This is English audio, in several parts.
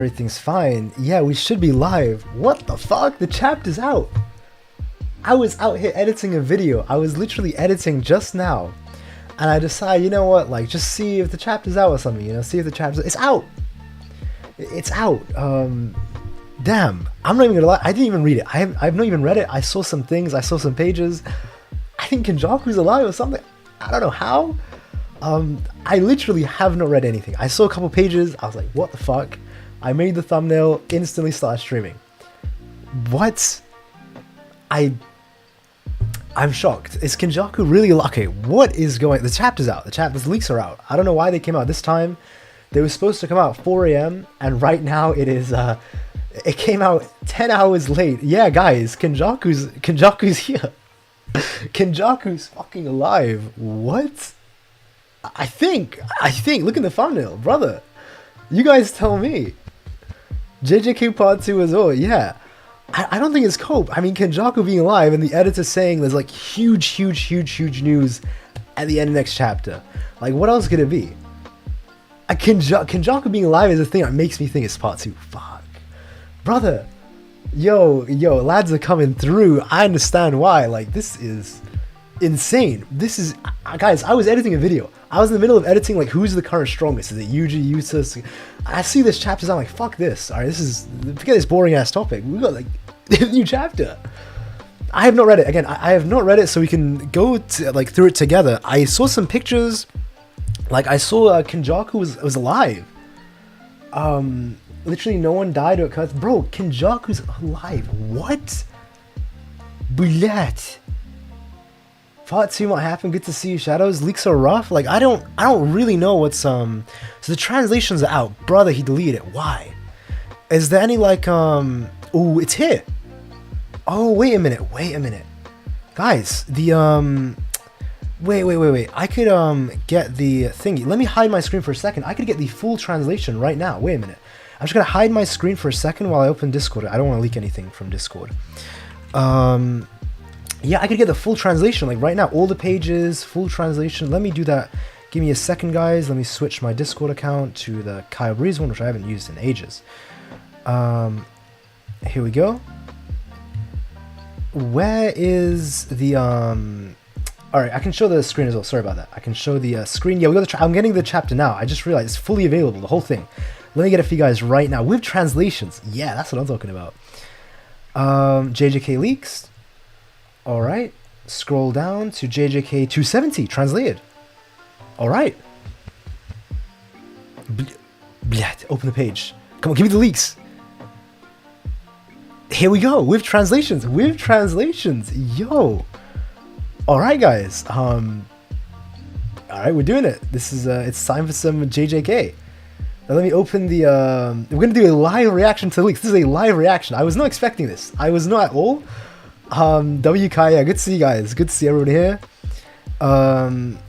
Everything's fine. Yeah, we should be live. What the fuck? The chapter's out. I was out here editing a video. I was literally editing just now. And I decided, you know what, like, just see if the chapter's out or something, you know, see if the chapter's... It's out! It's out. Damn. I'm not even gonna lie, I didn't even read it. I've not even read it. I saw some things, I saw some pages. I think Kenjaku's alive or something. I don't know how. I literally have not read anything. I saw a couple pages, I was like, what the fuck? I made the thumbnail, instantly started streaming. What? I'm shocked. Is Kenjaku really lucky? What is going... The chapter's out. The leaks are out. I don't know why they came out this time. They were supposed to come out at 4 AM, and right now it is, it came out 10 hours late. Yeah, guys, Kenjaku's here. Kenjaku's fucking alive. What? I think, look at the thumbnail, brother. You guys tell me. JJK Part 2 as well, yeah. I don't think it's cope. I mean, Kenjaku being alive and the editor saying there's like huge news at the end of the next chapter. Like, what else could it be? Kenjaku being alive is a thing that makes me think it's Part 2. Fuck. Brother. Yo, lads are coming through. I understand why. Like, this is insane. This is... Guys, I was editing a video. I was in the middle of editing, like, who's the current strongest? Is it Yuji, Yuta? I see this chapter, I'm like, fuck this. Alright, this is... Forget this boring-ass topic. We got, like, a new chapter. I have not read it. Again, I have not read it, so we can go, through it together. I saw some pictures. Like, I saw Kenjaku was alive. Literally no one died or cut. Bro, Kenjaku's alive. What? Bullet. Part 2 might happen. Good to see you, Shadows. Leaks are rough. Like, I don't really know what's So the translations are out. Brother, he deleted it. Why? Is there any like oh, it's here. Oh, wait a minute. Guys, the wait. I could get the thingy. Let me hide my screen for a second. I could get the full translation right now. Wait a minute. I'm just gonna hide my screen for a second while I open Discord. I don't want to leak anything from Discord. Yeah, I could get the full translation, like right now, all the pages, full translation. Let me do that. Give me a second, guys. Let me switch my Discord account to the Kyle Breeze one, which I haven't used in ages. Here we go. Where is the, Alright, I can show the screen as well. Sorry about that. I can show the screen. Yeah, we got the I'm getting the chapter now. I just realized it's fully available, the whole thing. Let me get it for you guys right now with translations. Yeah, that's what I'm talking about. JJK leaks. Alright, scroll down to JJK 270, translated. Alright. Bleh, open the page. Come on, give me the leaks. Here we go, with translations, yo. Alright, guys, alright, we're doing it. This is, it's time for some JJK. Now let me open the, we're gonna do a live reaction to the leaks. This is a live reaction. I was not expecting this. I was not at all. WK, yeah, good to see you guys. Good to see everyone here.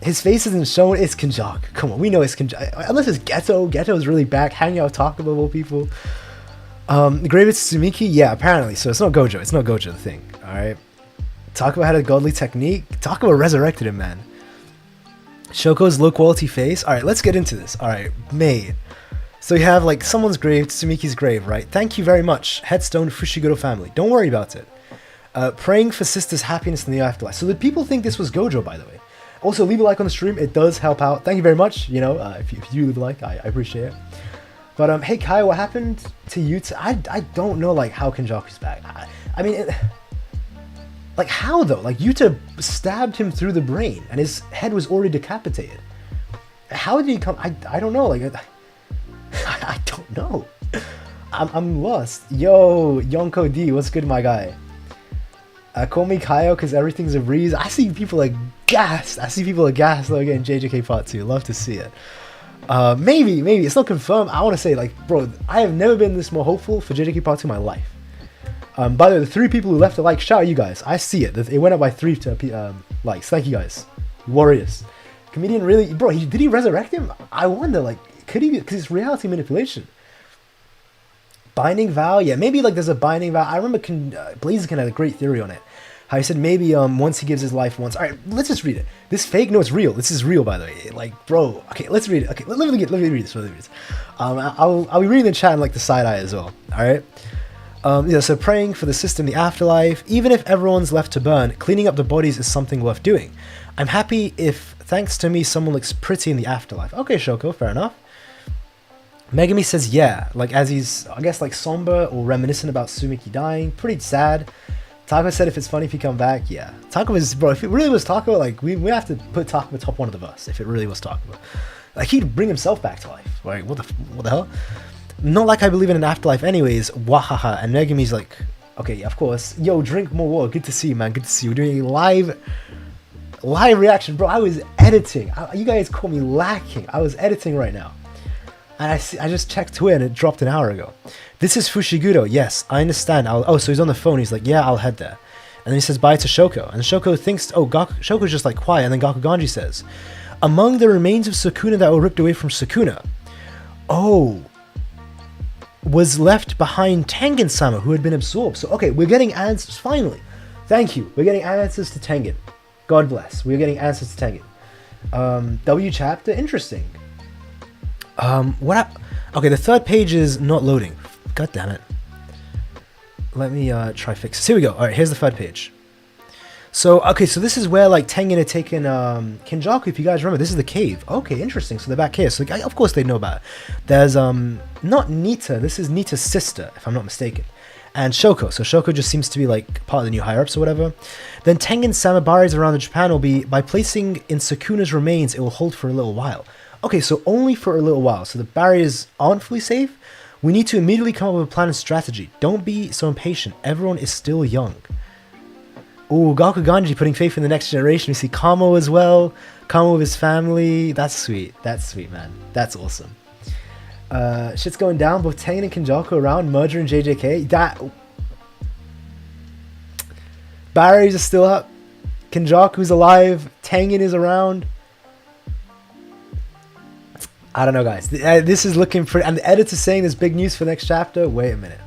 His face isn't shown. It's Kenjaku. Come on, we know it's Kenjaku. Unless it's Geto. Geto is really back, hanging out with Takaba of all people. Gravit's Tsumiki, yeah, apparently. So it's not Gojo. It's not Gojo, the thing. Alright. Takaba had a godly technique. Takaba resurrected him, man. Shoko's low quality face. Alright, let's get into this. Alright, May. So you have like someone's grave, Tsumiki's grave, right? Thank you very much. Headstone Fushiguro family. Don't worry about it. Praying for sister's happiness in the afterlife. So the people think this was Gojo, by the way. Also, leave a like on the stream. It does help out. Thank you very much. You know, if you leave a like, I appreciate it. But hey, Kai, what happened to Yuta? I don't know, like, how Kenjaku's back. I mean, like, how, though? Like, Yuta stabbed him through the brain, and his head was already decapitated. How did he come? I don't know. Like, I don't know. I'm lost. Yo, Yonko D, what's good, my guy? Call me Kaio because everything's a breeze. I see people like gassed. Though getting JJK Part 2. Love to see it. Maybe. It's not confirmed. I want to say, like, bro, I have never been this more hopeful for JJK Part 2 in my life. By the way, the 3 people who left a like, shout out you guys. I see it. It went up by 3 likes. Thank you guys. Warriors. Comedian really... Bro, did he resurrect him? I wonder, like, could he be... Because it's reality manipulation. Binding vow, yeah, maybe like there's a binding vow. I remember Blaziken had a great theory on it. How he said maybe once he gives his life once. All right, let's just read it. This fake note's real. This is real, by the way. Like, bro. Okay, let's read it. Okay, let me read this. I'll be reading the chat in like the side eye as well. All right. So praying for the sister in the afterlife. Even if everyone's left to burn, cleaning up the bodies is something worth doing. I'm happy if, thanks to me, someone looks pretty in the afterlife. Okay, Shoko, fair enough. Megumi says, yeah, like as he's, I guess, like somber or reminiscent about Sumiki dying. Pretty sad. Taco said if it's funny if he come back, yeah. Taco is, bro, if it really was Taco, like, we have to put Taco top one of the bus, if it really was Taco. Like, he'd bring himself back to life. Like, what the hell? Not like I believe in an afterlife anyways, wahaha. And Megumi's like, okay, yeah, of course. Yo, drink more water. Good to see you, man. Good to see you. We're doing a live reaction. Bro, I was editing. You guys call me lacking. I was editing right now. And I just checked Twitter and it dropped an hour ago. This is Fushiguro. Yes, I understand. Oh, so he's on the phone. He's like, yeah, I'll head there. And then he says bye to Shoko. And Shoko thinks, Shoko's just like quiet. And then Gakuganji says, among the remains of Sukuna that were ripped away from Sukuna, was left behind Tengen-sama, who had been absorbed. So, okay, we're getting answers, finally. Thank you. We're getting answers to Tengen. God bless. We're getting answers to Tengen. W chapter, interesting. Okay, the third page is not loading. God damn it. Let me try fix this. Here we go. Alright, here's the third page. So, okay, so this is where, like, Tengen had taken Kenjaku, if you guys remember. This is the cave. Okay, interesting. So they're back here. So, of course they know about it. There's, not Nita. This is Nita's sister, if I'm not mistaken. And Shoko. So Shoko just seems to be, like, part of the new higher-ups or whatever. Then Tengen-sama barriers around the Japan will be, by placing in Sukuna's remains, it will hold for a little while. Okay, so only for a little while. So the barriers aren't fully safe. We need to immediately come up with a plan and strategy. Don't be so impatient. Everyone is still young. Ooh, Gakuganji putting faith in the next generation. We see Kamo as well. Kamo with his family. That's sweet. That's sweet, man. That's awesome. Shit's going down. Both Tengen and Kenjaku around. Merger and JJK. Barriers are still up. Kenjaku's alive. Tengen is around. I don't know, guys. This is looking pretty... And the editor's saying there's big news for the next chapter. Wait a minute.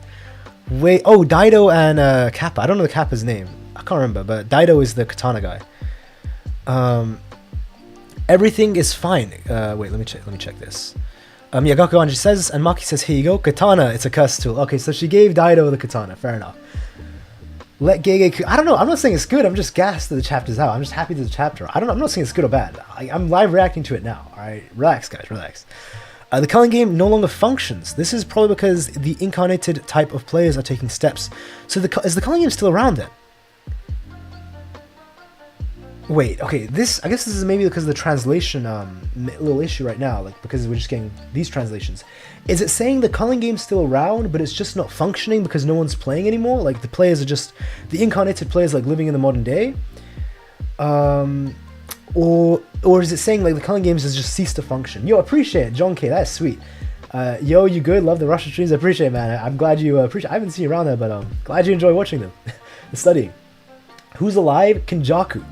Oh, Daido and Kappa. I don't know the Kappa's name. I can't remember, but Daido is the katana guy. Everything is fine. Wait, let me check this. Yeah, Gakuganji says, and Maki says, here you go. Katana, it's a curse tool. Okay, so she gave Daido the katana. Fair enough. Let GEGE... I don't know. I'm not saying it's good. I'm just gassed that the chapter's out. I'm just happy that the chapter... I'm not saying it's good or bad. I'm live reacting to it now. Alright? Relax, guys. Relax. The Culling game no longer functions. This is probably because the incarnated type of players are taking steps. So is the Culling game still around then? Wait, okay, I guess this is maybe because of the translation little issue right now, like because we're just getting these translations. Is it saying the Culling game's still around, but it's just not functioning because no one's playing anymore? Like the players are just, the incarnated players like living in the modern day? Or is it saying like the Culling games has just ceased to function? Yo, appreciate it, John K, that's sweet. Yo, you good? Love the Russian streams, I appreciate it, man. I'm glad you appreciate, I haven't seen you around there, but glad you enjoy watching them and studying. Who's alive? Kenjaku.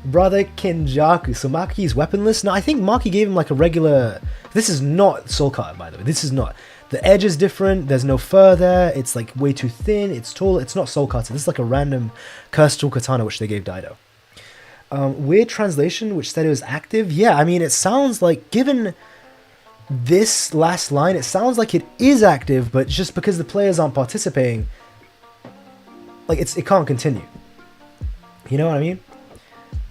Brother Kenjaku. So Maki's weaponless? No, I think Maki gave him like a regular... This is not Soul Card, by the way. This is not. The edge is different. There's no fur there. It's like way too thin. It's tall. It's not Soul Card. So this is like a random cursed tool katana which they gave Daido. Weird translation which said it was active. Yeah, I mean, it sounds like, given this last line, it sounds like it is active, but just because the players aren't participating, like it can't continue. You know what I mean?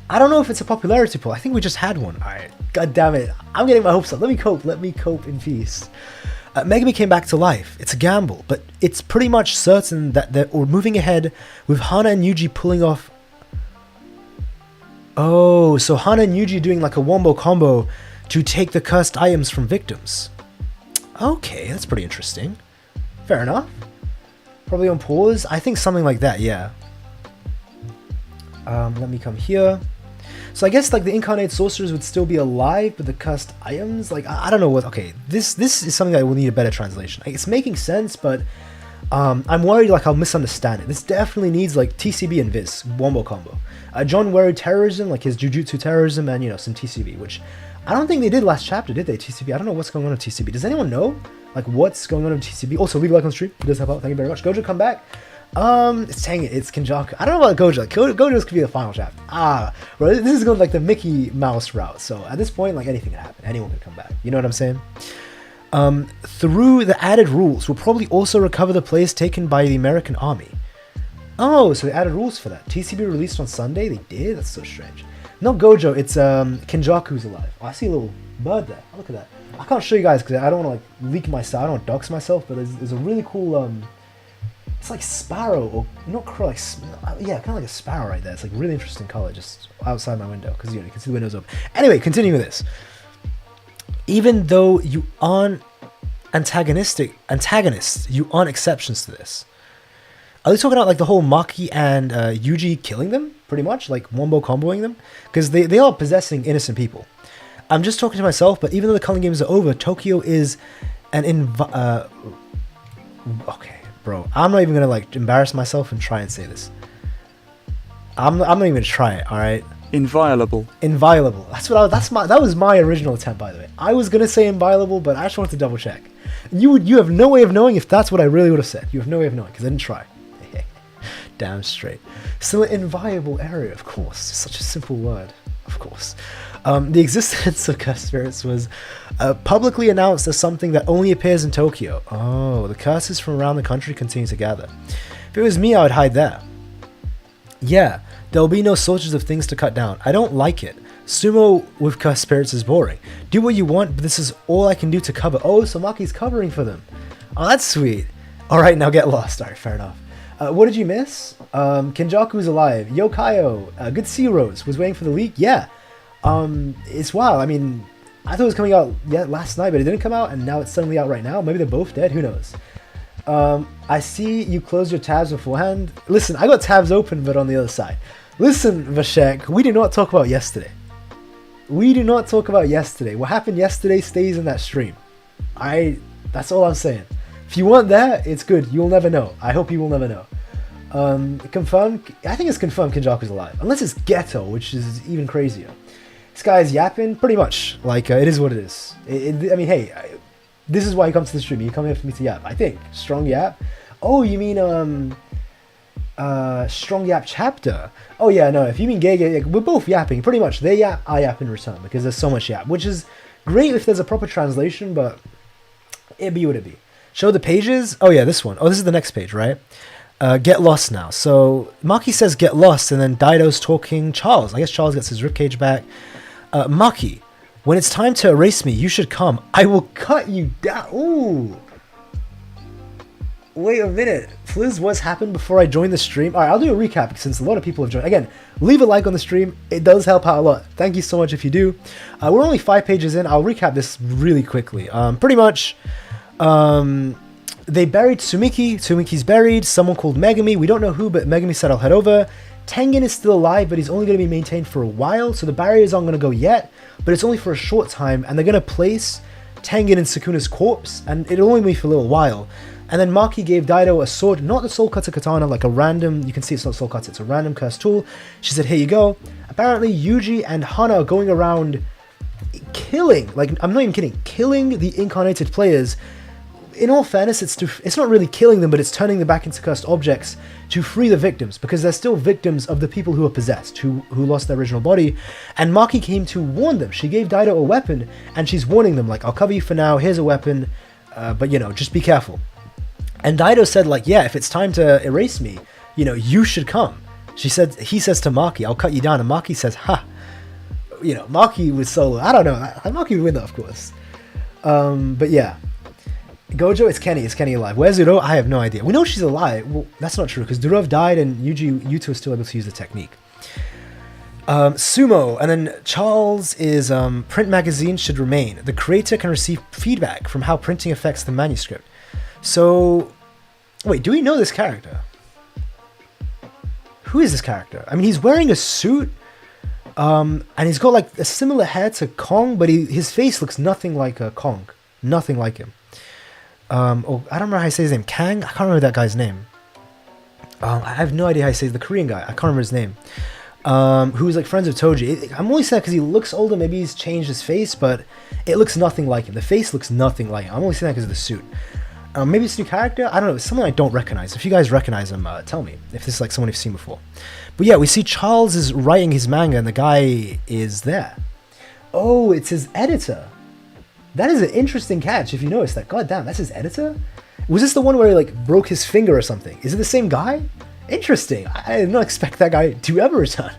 I don't know if it's a popularity poll. I think we just had one. Alright. God damn it. I'm getting my hopes up. Let me cope. Let me cope in peace. Megumi came back to life. It's a gamble, but it's pretty much certain that we're moving ahead with Hana and Yuji pulling off... Oh, so Hana and Yuji doing like a wombo combo to take the cursed items from victims. Okay, that's pretty interesting. Fair enough. Probably on pause. I think something like that, yeah. Let me come here. So I guess like the incarnate sorcerers would still be alive, but the cursed items, like I don't know what. Okay, this is something that will need a better translation. Like, it's making sense, but I'm worried like I'll misunderstand it. This definitely needs like TCB and Viz wombo combo. John worried terrorism, like his Jujutsu terrorism, and you know, some TCB, which I don't think they did last chapter, did they? TCB. I don't know what's going on with TCB. Does anyone know like what's going on with TCB? Also, leave a like on the stream. It does help out. Thank you very much. Gojo, come back. It's Tengen, it's Kenjaku. I don't know about Gojo. Gojo's could be the final chapter. Bro, this is going like the Mickey Mouse route. So at this point, like anything can happen. Anyone can come back. You know what I'm saying? Through the added rules, we'll probably also recover the place taken by the American army. Oh, so they added rules for that. TCB released on Sunday? They did? That's so strange. Not Gojo, it's Kenjaku's alive. Oh, I see a little bird there. Oh, look at that. I can't show you guys because I don't want to like leak myself. I don't want to dox myself, but there's a really cool, it's like sparrow, or not crow, like, yeah, kind of like a sparrow right there. It's like really interesting color just outside my window because you can see the windows open. Anyway, continuing with this. Even though you aren't antagonists, you aren't exceptions to this. Are they talking about like the whole Maki and Yuji killing them, pretty much, like wombo comboing them? Because they are possessing innocent people. I'm just talking to myself, but even though the Culling games are over, Tokyo is an okay, bro, I'm not even gonna like embarrass myself and try and say this. I'm not even gonna try it. All right. Inviolable. Inviolable. That was my original attempt, by the way. I was gonna say inviolable, but I just wanted to double check. You have no way of knowing if that's what I really would have said. You have no way of knowing because I didn't try. Damn straight. Still an inviolable area, of course. It's such a simple word, of course. The existence of cursed spirits was publicly announced as something that only appears in Tokyo. Oh, the curses from around the country continue to gather. If it was me, I would hide there. Yeah, there'll be no shortage of things to cut down. I don't like it. Sumo with cursed spirits is boring. Do what you want, but this is all I can do to cover. Oh, so Maki's covering for them. Oh, that's sweet. Alright, now get lost. Alright, fair enough. What did you miss? Kenjaku's alive. Yo Kaio. Good to see you, Rose. Was waiting for the leak? Yeah. It's wild. I mean, I thought it was coming out last night, but it didn't come out, and now it's suddenly out right now. Maybe they're both dead. Who knows? I see you closed your tabs beforehand. Listen, I got tabs open, but on the other side. Listen, Vashek, we do not talk about yesterday. We do not talk about yesterday. What happened yesterday stays in that stream. That's all I'm saying. If you want that, it's good. You'll never know. I hope you will never know. Confirmed. I think it's confirmed Kenjaku's alive. Unless it's Ghetto, which is even crazier. This guy's yapping. Pretty much. Like, it is what it is. I mean, hey, this is why you come to the stream. You come here for me to yap. I think. Strong yap. Oh, you mean, Strong Yap chapter. Oh, yeah, no. If you mean GEGE, we're both yapping. Pretty much. They yap, I yap in return. Because there's so much yap. Which is great if there's a proper translation, but it be what it be. Show the pages. Oh yeah, this one. Oh, this is the next page, right? Get lost now. So Maki says get lost, and then Daido's talking Charles. I guess Charles gets his ribcage back. Maki, when it's time to erase me, you should come. I will cut you down. Ooh. Wait a minute. Fliz, what's happened before I joined the stream? Alright, I'll do a recap since a lot of people have joined. Again, leave a like on the stream. It does help out a lot. Thank you so much if you do. We're only 5 pages in. I'll recap this really quickly. Pretty much... they buried Tsumiki. Tsumiki's buried. Someone called Megumi. We don't know who, but Megumi said I'll head over. Tengen is still alive, but he's only going to be maintained for a while, so the barriers aren't going to go yet, but it's only for a short time, and they're going to place Tengen in Sukuna's corpse, and it'll only be for a little while. And then Maki gave Daido a sword, not the Soul Cutter Katana, like a random, you can see it's not Soul Cutter, it's a random cursed tool. She said, here you go. Apparently, Yuji and Hana are going around killing, like, I'm not even kidding, killing the incarnated players. In all fairness, it's not really killing them, but it's turning them back into cursed objects to free the victims, because they're still victims of the people who are possessed, who lost their original body. And Maki came to warn them. She gave Daido a weapon, and she's warning them, like, I'll cover you for now, here's a weapon, but, you know, just be careful. And Daido said, like, yeah, if it's time to erase me, you know, you should come. He says to Maki, I'll cut you down, and Maki says, ha. You know, Maki was solo. I don't know. Maki would win that, of course. But yeah. Gojo, it's Kenny. Is Kenny alive? Where's Uro? I have no idea. We know she's alive. Well, that's not true, because Durov died and Yuta is still able to use the technique. Sumo, and then Charles is print magazine should remain. The creator can receive feedback from how printing affects the manuscript. So, wait, do we know this character? Who is this character? I mean, he's wearing a suit, and he's got like a similar hair to Kong, but his face looks nothing like Kong. Nothing like him. I don't remember how he says his name. Kang? I can't remember that guy's name. I have no idea how he says the Korean guy. I can't remember his name. Who's like friends with Toji. I'm only saying that because he looks older. Maybe he's changed his face, but it looks nothing like him. The face looks nothing like him. I'm only saying that because of the suit. Maybe it's a new character. I don't know. It's something I don't recognize. If you guys recognize him, tell me if this is like someone you've seen before. But yeah, we see Charles is writing his manga, and the guy is there. Oh, it's his editor. That is an interesting catch. If you notice that, god damn, that's his editor. Was this the one where he like broke his finger or something? Is it the same guy? Interesting. I did not expect that guy to ever return.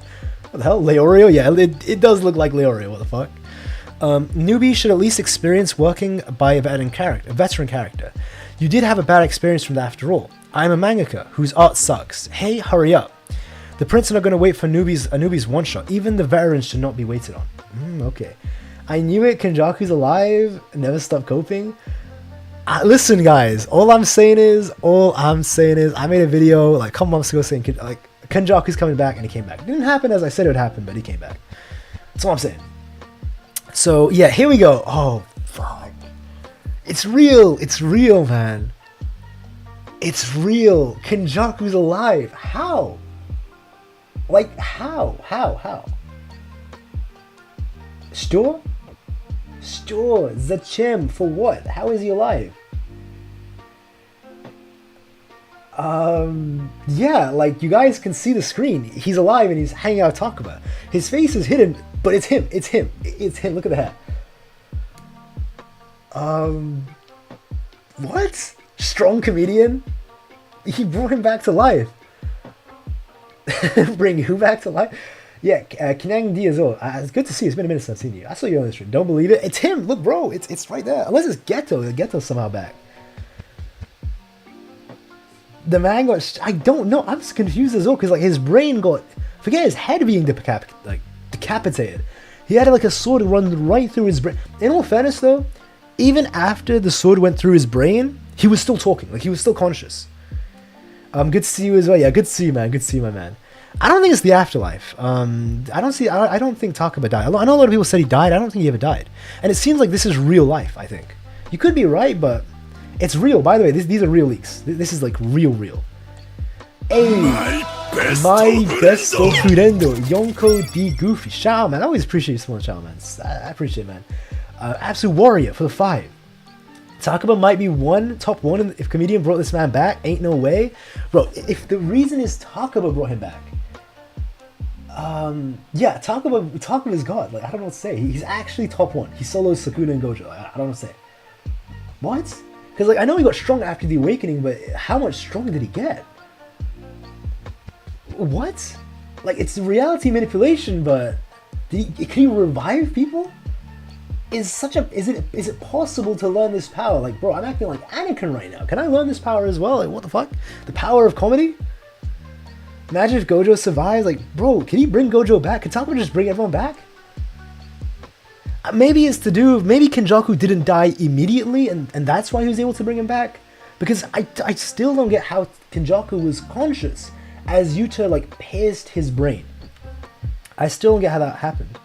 What the hell, Leorio? Yeah, it does look like Leorio. What the fuck? Newbie should at least experience working by a veteran character. You did have a bad experience from that after all. I'm a mangaka whose art sucks. Hey, hurry up. The prints are not going to wait for a newbie's one shot. Even the veterans should not be waited on. Okay. I knew it. Kenjaku's alive. Never stop coping. Listen, guys. All I'm saying is, I made a video like a couple months ago saying like Kenjaku's coming back, and he came back. It didn't happen as I said it would happen, but he came back. That's all I'm saying. So yeah, here we go. Oh fuck. It's real. It's real, man. It's real. Kenjaku's alive. How? Like how? Store? Zachem, for what? How is he alive? Yeah, like you guys can see the screen. He's alive and he's hanging out with Takaba. His face is hidden, but it's him. Look at the hair. What? Strong comedian? He brought him back to life. Bring who back to life? Yeah, Kinang Diazo. It's good to see you. It's been a minute since I've seen you. I saw you on the stream. Don't believe it. It's him. Look, bro. It's right there. Unless it's Geto. Geto's somehow back. The man got... I don't know. I'm just confused as well. Because like his brain got... Forget his head being decapitated. He had like a sword run right through his brain. In all fairness though, even after the sword went through his brain, he was still talking. Like he was still conscious. Good to see you as well. Yeah, good to see you, man. Good to see you, my man. I don't think it's the afterlife. I don't think Takaba died. I know a lot of people said he died. I don't think he ever died. And it seems like this is real life, I think. You could be right, but it's real. By the way, these are real leaks. This is like real. Hey, my best Ofurendo, Yonko D Goofy. Shout out, man. I always appreciate you, small shout out, man. I appreciate it, man. Absolute Warrior for the 5. Takaba might be top one if comedian brought this man back. Ain't no way. Bro, if the reason is Takaba brought him back, yeah, Takaba's God. Like, I don't know what to say. He's actually top 1. He solos Sukuna and Gojo. I don't know what to say. What? Because, like, I know he got strong after the awakening, but how much stronger did he get? What? Like, it's reality manipulation, but can he revive people? Is it possible to learn this power? Like, bro, I'm acting like Anakin right now. Can I learn this power as well? Like, what the fuck? The power of comedy? Imagine if Gojo survives. Like, bro, can he bring Gojo back? Can Takaba just bring everyone back? Maybe it's to do with, maybe Kenjaku didn't die immediately, and that's why he was able to bring him back. Because I still don't get how Kenjaku was conscious as Yuta, like, pierced his brain. I still don't get how that happened.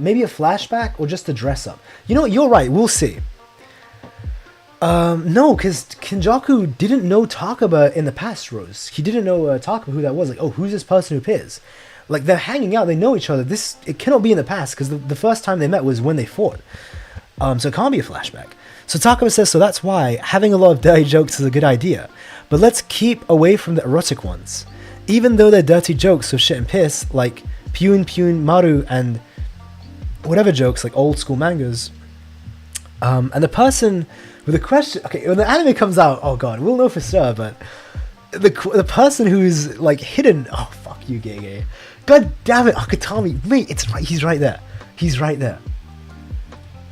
Maybe a flashback or just a dress up. You know what? You're right. We'll see. No, because Kenjaku didn't know Takaba in the past, Rose. He didn't know Takaba, who that was. Like, oh, who's this person who appears? Like, they're hanging out. They know each other. It cannot be in the past because the first time they met was when they fought. So it can't be a flashback. So Takaba says, so that's why having a lot of dirty jokes is a good idea. But let's keep away from the erotic ones. Even though they're dirty jokes of shit and piss, like Pyun Maru and whatever jokes, like old school mangas. And the person with the question, okay, when the anime comes out, oh god, we'll know for sure, but the person who's like hidden, oh fuck you, gay. God damn it, Akutami, mate, it's right, he's right there.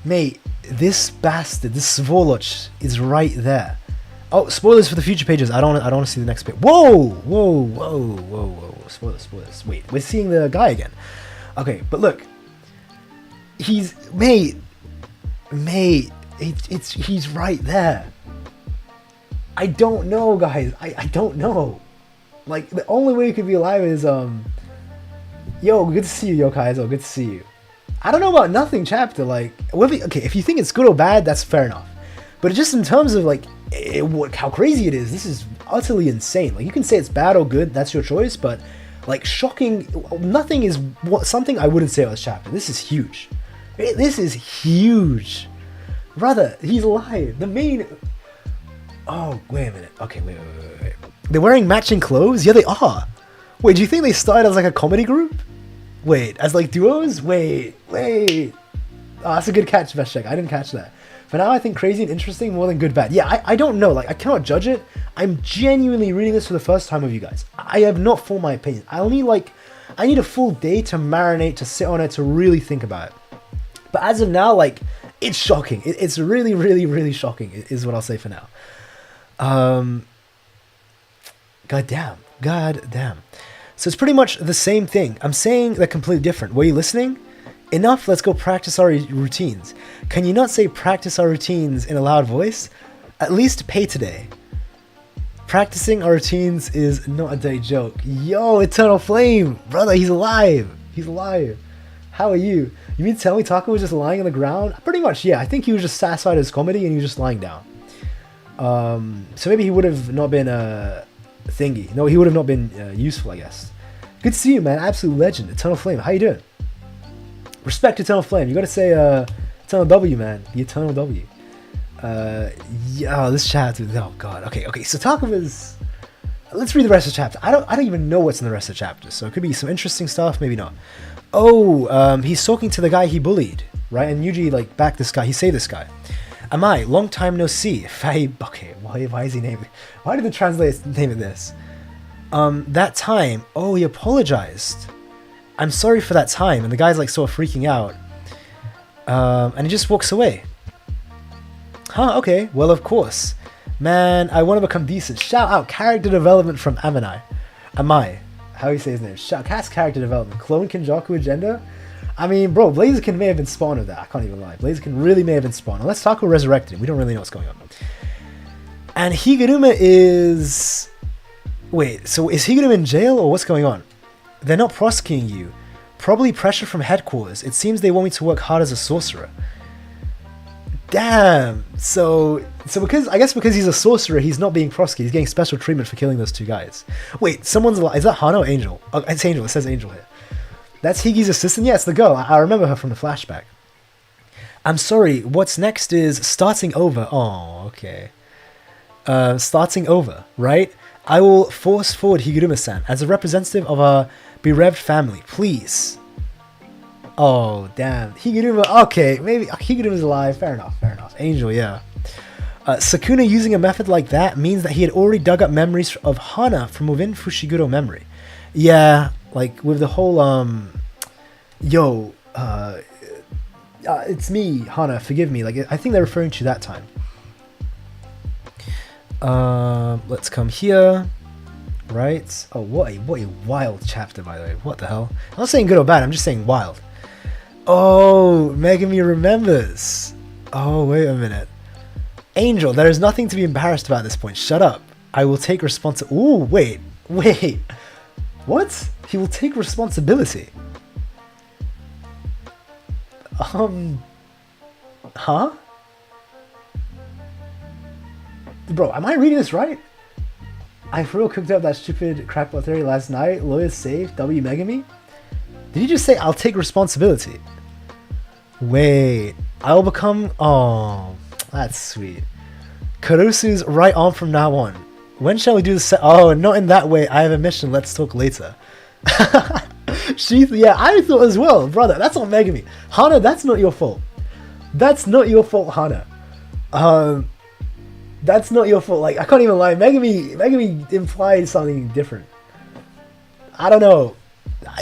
Mate, this bastard, this Svoloch is right there. Oh, spoilers for the future pages. I don't want to see the next bit. Whoa. Spoilers. Wait, we're seeing the guy again. Okay, but look. He's mate, he's right there. I don't know, guys. I don't know. Like, the only way he could be alive is yo, good to see you, Yo Kaizo, good to see you. I don't know about nothing chapter, like, okay, if you think it's good or bad, that's fair enough. But just in terms of like how crazy it is, this is utterly insane. Like, you can say it's bad or good, that's your choice, but like, shocking, nothing is something I wouldn't say about this chapter. This is huge. This is huge. Brother, he's alive. The main... Oh, wait a minute. Okay, wait. They're wearing matching clothes? Yeah, they are. Wait, do you think they started as like a comedy group? Wait, as like duos? Wait. Oh, that's a good catch, Best Check. I didn't catch that. For now, I think crazy and interesting more than good, bad. Yeah, I don't know. Like, I cannot judge it. I'm genuinely reading this for the first time with you guys. I have not formed my opinion. I need a full day to marinate, to sit on it, to really think about it. But as of now, like, it's shocking. It's really, really, really shocking, is what I'll say for now. God damn. So it's pretty much the same thing. I'm saying they're completely different. Were you listening? Enough, let's go practice our routines. Can you not say practice our routines in a loud voice? At least pay today. Practicing our routines is not a day joke. Yo, Eternal Flame! Brother, he's alive! How are you? You mean to tell me Taco was just lying on the ground? Pretty much, yeah. I think he was just satisfied with his comedy and he was just lying down. So maybe he would have not been thingy. No, he would have not been useful, I guess. Good to see you, man. Absolute legend. Eternal Flame, how you doing? Respect Eternal Flame. You gotta say Eternal W, man. The Eternal W. Yeah, this chapter. Oh god. Okay. So Takuma's. Let's read the rest of the chapter. I don't even know what's in the rest of the chapter. So it could be some interesting stuff. Maybe not. Oh, he's talking to the guy he bullied, right? And Yuji like backed this guy. He saved this guy. Am I? Long time no see. Okay. Why is he naming? Why did the translator name it this? That time. Oh, he apologized. I'm sorry for that time. And the guy's like sort of freaking out. And he just walks away. Huh, okay. Well, of course. Man, I want to become decent. Shout out character development from Amai. How do you say his name? Cast character development. Clone Kenjaku agenda? I mean, bro, Blaziken may have been spawned with that. I can't even lie. Blaziken really may have been spawned. Unless Taco resurrected him. We don't really know what's going on. And Higuruma is... Wait, so is Higuruma in jail or what's going on? They're not prosecuting you. Probably pressure from headquarters. It seems they want me to work hard as a sorcerer. Damn. So because he's a sorcerer, he's not being prosecuted. He's getting special treatment for killing those two guys. Wait, someone's alive. Is that Hana or Angel? Oh, it's Angel. It says Angel here. That's Higi's assistant? Yeah, it's the girl. I remember her from the flashback. I'm sorry. What's next is starting over. Oh, okay. Starting over, right? I will force forward Higuruma-san as a representative of our bereaved family. Please. Oh, damn. Higuruma, okay. Maybe Higuruma's alive. Fair enough. Angel, yeah. Sukuna using a method like that means that he had already dug up memories of Hana from within Fushiguro memory. Yeah, like with the whole, it's me, Hana, forgive me. Like, I think they're referring to that time. Let's come here. Right? Oh, what a wild chapter, by the way. What the hell? I'm not saying good or bad, I'm just saying wild. Oh, Megumi remembers. Oh, wait a minute. Angel, there is nothing to be embarrassed about at this point. Shut up. I will take responsibility. Ooh, wait. What? He will take responsibility. Huh? Bro, am I reading this right? I for real cooked up that stupid crackpot theory last night. Lawyer's safe. W Megumi? Did you just say I'll take responsibility? Wait. I'll become... Oh, that's sweet. Karusu's right arm from now on. When shall we do this? Oh, not in that way. I have a mission. Let's talk later. Yeah, I thought as well. Brother, that's on Megumi. Hana, that's not your fault. That's not your fault, Hana. That's not your fault. Like, I can't even lie. Megumi implied something different. I don't know.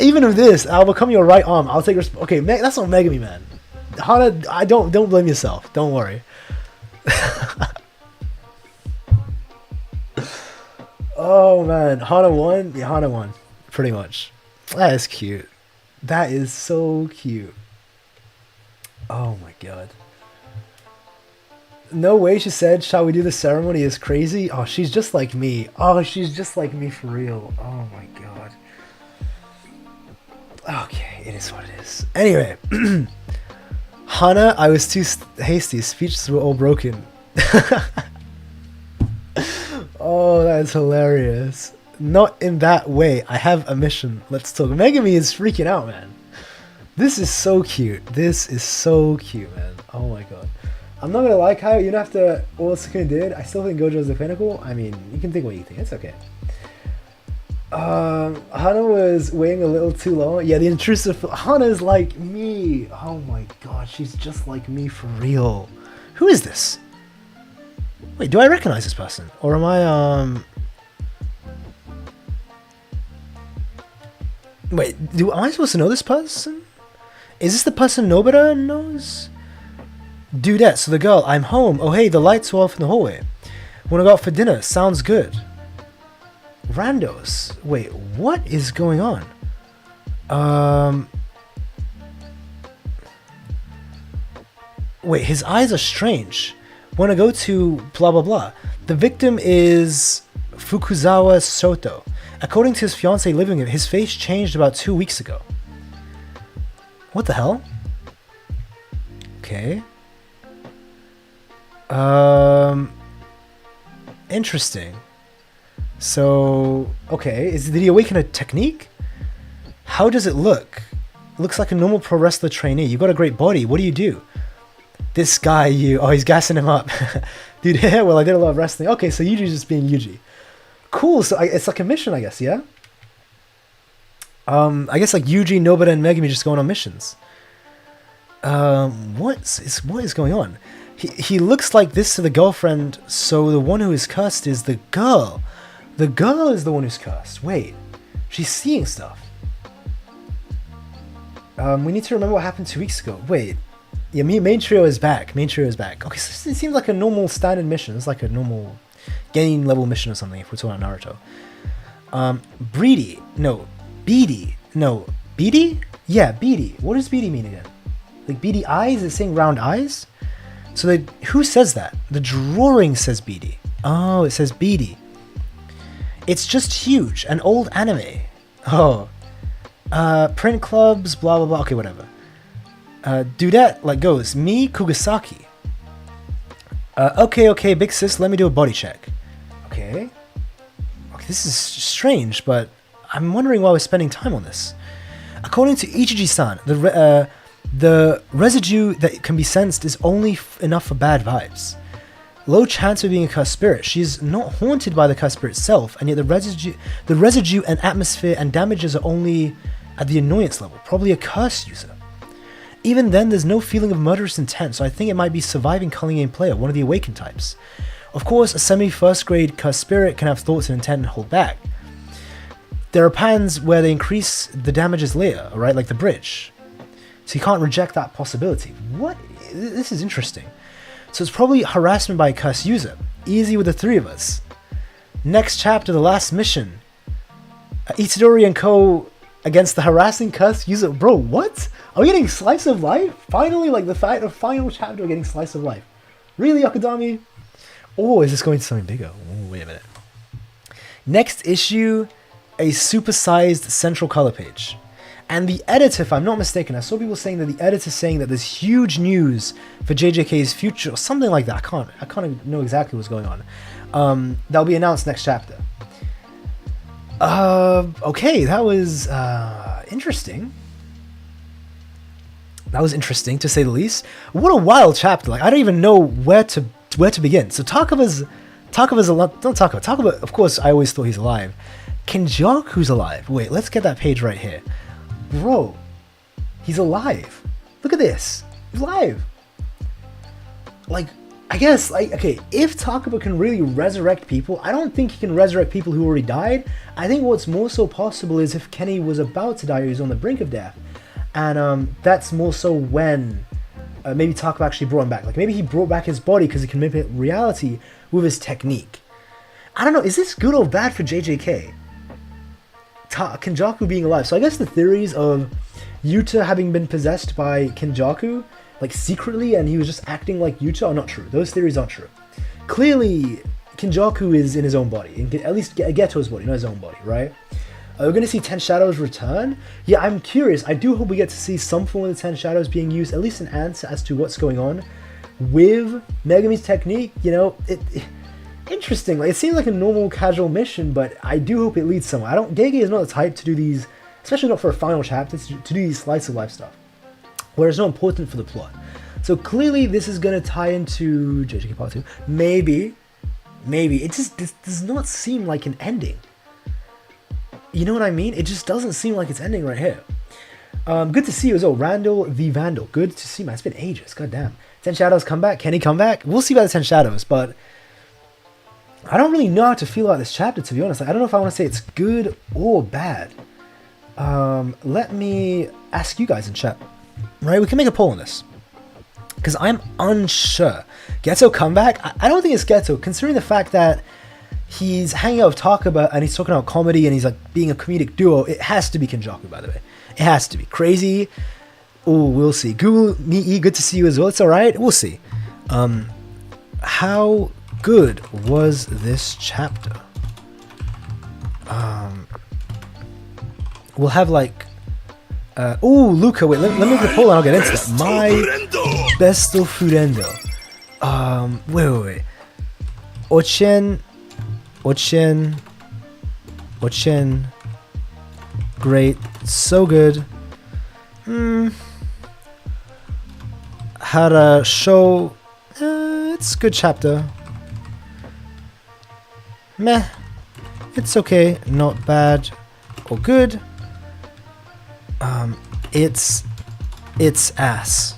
Even with this, I'll become your right arm. I'll take okay, that's not Megumi, man. Hana, don't blame yourself. Don't worry. Oh man, Hana won. Yeah, Hana won. Pretty much. That is cute. That is so cute. Oh my god. No way, she said, shall we do the ceremony, is crazy. Oh, she's just like me. Oh, she's just like me for real. Oh my god. Okay, it is what it is. Anyway. Hana, I was too hasty. Speeches were all broken. Oh, that is hilarious. Not in that way. I have a mission. Let's talk. Megumi is freaking out, man. This is so cute. This is so cute, man. Oh my god. I'm not gonna lie, Kyle, even after all Sukuna did, I still think Gojo is the pinnacle. I mean, you can think what you think, it's okay. Hana was weighing a little too low. Yeah, the intrusive. Hana's like me. Oh my god, she's just like me for real. Who is this? Wait, do I recognize this person? Or am I, Wait, am I supposed to know this person? Is this the person Nobita knows? Dudette, so the girl, I'm home. Oh hey, the lights are off in the hallway. Wanna go out for dinner? Sounds good. Randos. Wait, what is going on? Wait, his eyes are strange. Wanna go to blah blah blah. The victim is Fukuzawa Soto. According to his fiancée living with him, his face changed about 2 weeks ago. What the hell? Okay. Interesting. So, okay, did he awaken a technique? How does it look? It looks like a normal pro wrestler trainee. You got a great body. What do you do? This guy, oh, he's gassing him up. Dude, yeah, well, I did a lot of wrestling. Okay, so Yuji's just being Yuji. Cool, so it's like a mission, I guess, yeah? I guess like Yuji, Nobita, and Megumi just going on missions. What is going on? He looks like this to the girlfriend, so the one who is cursed is the girl. The girl is the one who's cursed. Wait, she's seeing stuff. We need to remember what happened 2 weeks ago. Wait, yeah, main trio is back. Main trio is back. Okay, so it seems like a normal standard mission. It's like a normal gain level mission or something if we're talking about Naruto. Beady. No, beady? Yeah, beady. What does beady mean again? Like beady eyes? Is it saying round eyes? So who says that? The drawing says beady. Oh, it says beady. It's just huge. An old anime. Oh. Print clubs, blah blah blah. Okay, whatever. Dudette like goes, me, Kugasaki. Okay, big sis, let me do a body check. Okay, this is strange, but I'm wondering why we're spending time on this. According to Ichiji-san, the residue that can be sensed is only enough for bad vibes. Low chance of being a cursed spirit. She's not haunted by the cursed spirit itself, and yet the residue and atmosphere and damages are only at the annoyance level. Probably a curse user. Even then, there's no feeling of murderous intent, so I think it might be surviving Culling game player, one of the awakened types. Of course, a semi-first grade cursed spirit can have thoughts and intent and hold back. There are pans where they increase the damages later, right, like the bridge. So you can't reject that possibility. What? This is interesting. So it's probably harassment by a cursed user. Easy with the three of us. Next chapter, the last mission. Itadori and Co. against the harassing cursed user. Bro, what? Are we getting slice of life? Finally, like the final chapter, we're getting slice of life. Really, Akadami? Oh, is this going to something bigger? Oh, wait a minute. Next issue, a supersized central color page. And the editor, if I'm not mistaken, I saw people saying that the editor's saying that there's huge news for JJK's future, or something like that. I can't know exactly what's going on. That'll be announced next chapter. Okay, that was interesting. That was interesting, to say the least. What a wild chapter! Like, I don't even know where to begin. So Takaba's a lot. Don't Takaba. Of course, I always thought he's alive. Kenjaku's alive. Wait, let's get that page right here. Bro, he's alive. Look at this. He's alive. Like, I guess, like, okay, if Takaba can really resurrect people, I don't think he can resurrect people who already died. I think what's more so possible is if Kenny was about to die or he's on the brink of death. And that's more so when maybe Takaba actually brought him back. Like, maybe he brought back his body because he can manipulate reality with his technique. I don't know, is this good or bad for JJK? Kenjaku being alive. So I guess the theories of Yuta having been possessed by Kenjaku, like secretly, and he was just acting like Yuta, are not true. Those theories aren't true. Clearly, Kenjaku is in his own body, at least Geto's body, not his own body, right? We're going to see 10 Shadows return. Yeah, I'm curious. I do hope we get to see some form of the 10 Shadows being used, at least an answer as to what's going on with Megumi's technique. You know, interesting. Like, it seems like a normal casual mission, but I do hope it leads somewhere. GEGE is not the type to do these, especially not for a final chapter, to do these slice of life stuff, where it's not important for the plot. So clearly this is going to tie into JJK Part 2. Maybe. It just does not seem like an ending. You know what I mean? It just doesn't seem like it's ending right here. Good to see you as well. Randall the Vandal. Good to see, man. It's been ages. God damn. 10 Shadows come back. Can he come back? We'll see about the 10 Shadows, but I don't really know how to feel about this chapter, to be honest. Like, I don't know if I want to say it's good or bad. Let me ask you guys in chat. Right? We can make a poll on this. Because I'm unsure. Geto comeback? I don't think it's Geto, considering the fact that he's hanging out with Takaba and he's talking about comedy and he's like being a comedic duo. It has to be Kenjaku, by the way. It has to be. Crazy. Oh, we'll see. Google me, good to see you as well. It's alright. We'll see. How good was this chapter? We'll have like Luca, wait, let me make the poll and I'll get into that. My best of Furendo. Wait. Ochen. Great. So good. Hara show. It's a good chapter. Meh. It's okay. Not bad. Or good. It's ass.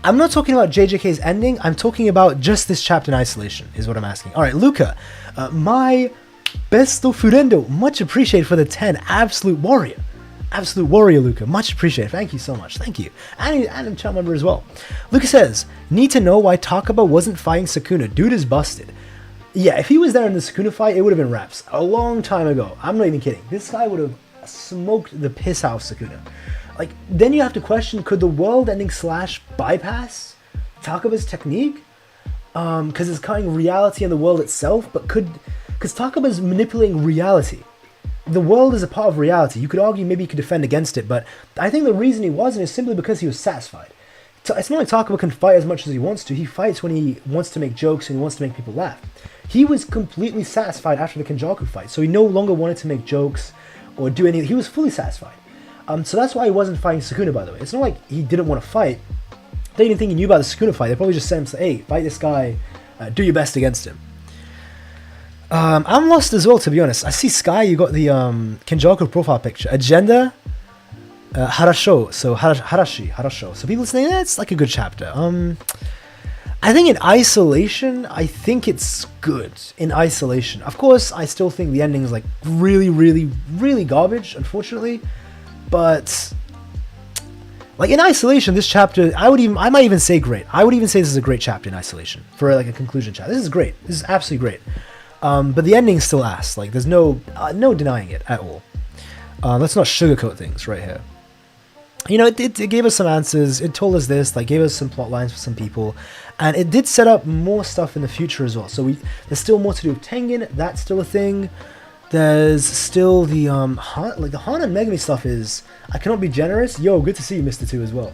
I'm not talking about JJK's ending. I'm talking about just this chapter in isolation, is what I'm asking. Alright, Luca. My besto furendo. Much appreciated for the 10. Absolute warrior. Absolute warrior, Luca. Much appreciated. Thank you so much. Thank you. And a chat member as well. Luca says, need to know why Takaba wasn't fighting Sukuna. Dude is busted. Yeah, if he was there in the Sukuna fight, it would have been raps. A long time ago. I'm not even kidding. This guy would have smoked the piss out of Sukuna. Like, then you have to question, could the world-ending slash bypass Takaba's technique? Because it's cutting reality in the world itself, but because Takaba's manipulating reality. The world is a part of reality. You could argue maybe he could defend against it, but I think the reason he wasn't is simply because he was satisfied. It's not like Takaba can fight as much as he wants to. He fights when he wants to make jokes and he wants to make people laugh. He was completely satisfied after the Kenjaku fight, so he no longer wanted to make jokes or do anything. He was fully satisfied. So that's why he wasn't fighting Sukuna, by the way. It's not like he didn't want to fight. They didn't think he knew about the Sukuna fight. They probably just sent him, say, hey, fight this guy, do your best against him. I'm lost as well, to be honest. I see Sky, you got the Kenjaku profile picture. Agenda, Harasho. So Harasho. So people saying, it's like a good chapter. I think in isolation, I think it's good. In isolation. Of course, I still think the ending is like really, really, really garbage, unfortunately. But like in isolation, this chapter, I might even say great. I would even say this is a great chapter in isolation for like a conclusion chapter. This is great. This is absolutely great. But the ending is still ass. Like there's no denying it at all. Let's not sugarcoat things right here. You know, it gave us some answers. It told us this, like gave us some plot lines for some people, and it did set up more stuff in the future as well. So there's still more to do with Tengen. That's still a thing. There's still the the Hana and Megumi stuff is. I cannot be generous. Yo, good to see you, Mr. 2 as well.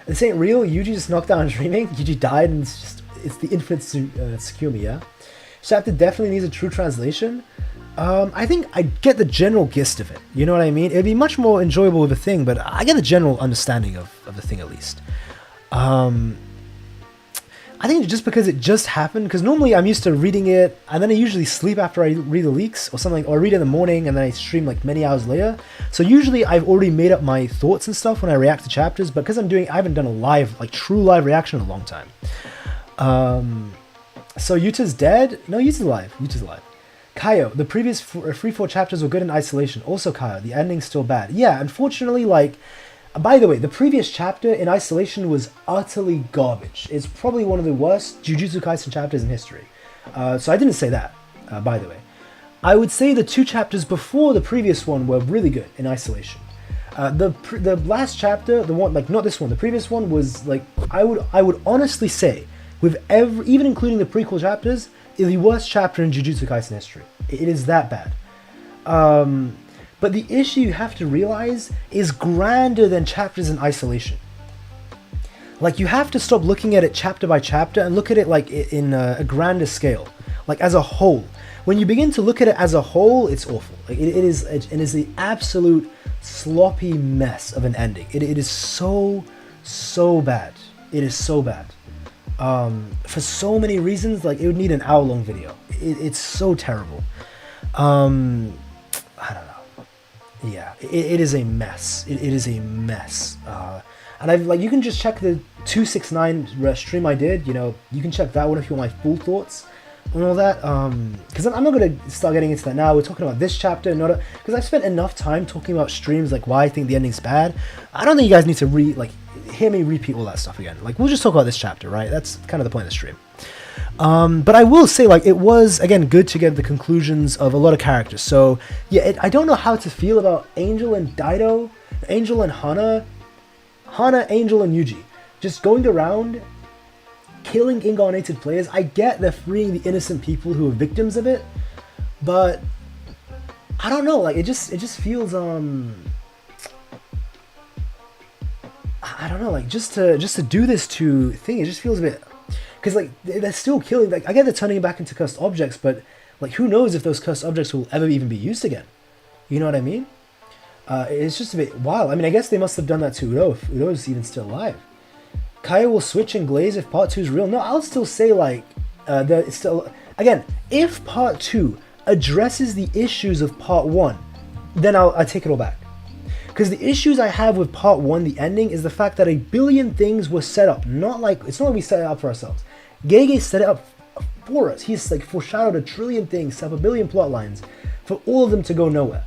This ain't real. Yuji just knocked down dreaming. Yuji died, and it's the infinite Tsukumi. Yeah. Chapter definitely needs a true translation. I think I get the general gist of it. You know what I mean? It'd be much more enjoyable with a thing, but I get the general understanding of the thing at least. I think just because it just happened, because normally I'm used to reading it, and then I usually sleep after I read the leaks or something, or I read it in the morning and then I stream like many hours later. So usually I've already made up my thoughts and stuff when I react to chapters, but because I haven't done a live, like true live reaction in a long time. So Yuta's dead? No, Yuta's alive. Kaio, the previous 3-4 chapters were good in isolation. Also Kaio, the ending's still bad. Yeah, unfortunately, like, by the way, the previous chapter in isolation was utterly garbage. It's probably one of the worst Jujutsu Kaisen chapters in history. So I didn't say that, by the way. I would say the 2 chapters before the previous one were really good in isolation. The last chapter, the one, like, not this one, the previous one was, like, I would honestly say, with even including the prequel chapters, is the worst chapter in Jujutsu Kaisen history. It is that bad. But the issue you have to realize is grander than chapters in isolation. Like, you have to stop looking at it chapter by chapter and look at it like in a grander scale, like as a whole. When you begin to look at it as a whole, it's awful. Like it is the absolute sloppy mess of an ending. It is so bad. It is so bad. For so many reasons, like it would need an hour-long video. It's so terrible. I don't know. Yeah, it is a mess. It is a mess. And I've like, you can just check the 269 stream I did. You know, you can check that one if you want my full thoughts and all that. Because I'm not gonna start getting into that now. We're talking about this chapter, not because I've spent enough time talking about streams like why I think the ending's bad. I don't think you guys need to hear me repeat all that stuff again. Like, we'll just talk about this chapter, right? That's kind of the point of the stream. But I will say, like, it was, again, good to get the conclusions of a lot of characters. So, yeah, I don't know how to feel about Angel and Daido, Angel and Hana, Angel and Yuji. Just going around, killing incarnated players. I get they're freeing the innocent people who are victims of it, but I don't know, like, it just feels, I don't know, like, just to do this to thing, it just feels a bit, because like they're still killing. Like, I get they're turning it back into cursed objects, but like, who knows if those cursed objects will ever even be used again? You know what I mean? It's just a bit wild. I mean, I guess they must have done that to Udo if Udo's even still alive. Kaya will switch and glaze if part 2 is real. No, I'll still say, like, it's still, again, if part 2 addresses the issues of part 1, then I take it all back. Because the issues I have with part 1, the ending, is the fact that a billion things were set up. It's not like we set it up for ourselves. GEGE set it up for us. He's like foreshadowed a trillion things, set up a billion plot lines for all of them to go nowhere.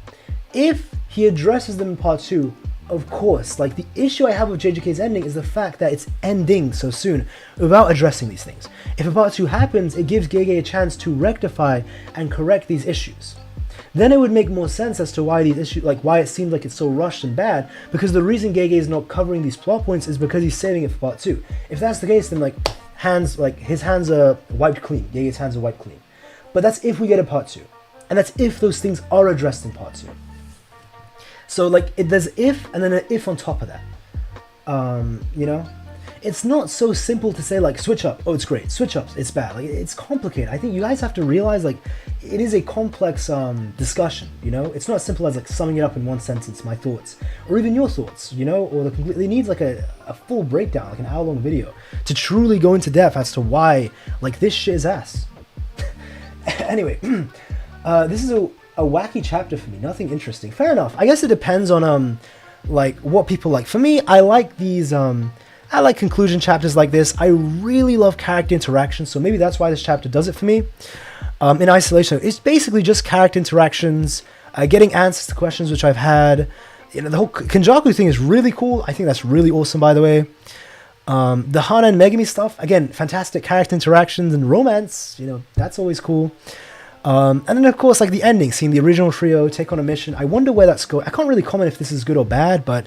If he addresses them in part 2, of course, like, the issue I have with JJK's ending is the fact that it's ending so soon without addressing these things. If a part 2 happens, it gives GEGE a chance to rectify and correct these issues. Then it would make more sense as to why these issues, like, why it seems like it's so rushed and bad, because the reason GEGE is not covering these plot points is because he's saving it for part 2. If that's the case, then his hands are wiped clean. GEGE's hands are wiped clean. But that's if we get a part 2. And that's if those things are addressed in part 2. So, like, there's if, and then an if on top of that. You know? It's not so simple to say, like, switch up, oh, it's great. Switch up, it's bad. Like, it's complicated. I think you guys have to realize, like, it is a complex discussion, you know? It's not as simple as, like, summing it up in one sentence, my thoughts. Or even your thoughts, you know? Or it needs, like, a full breakdown, like an hour-long video, to truly go into depth as to why, like, this shit is ass. Anyway, this is a wacky chapter for me, nothing interesting. Fair enough. I guess it depends on like what people like. For me, I like these I like conclusion chapters like this. I really love character interaction, so maybe that's why this chapter does it for me. In isolation, it's basically just character interactions, getting answers to questions which I've had. You know, the whole Kenjaku thing is really cool. I think that's really awesome, by the way. The Hana and Megumi stuff, again, fantastic character interactions and romance. You know, that's always cool. And then, of course, like the ending, seeing the original trio take on a mission. I wonder where that's going. I can't really comment if this is good or bad, but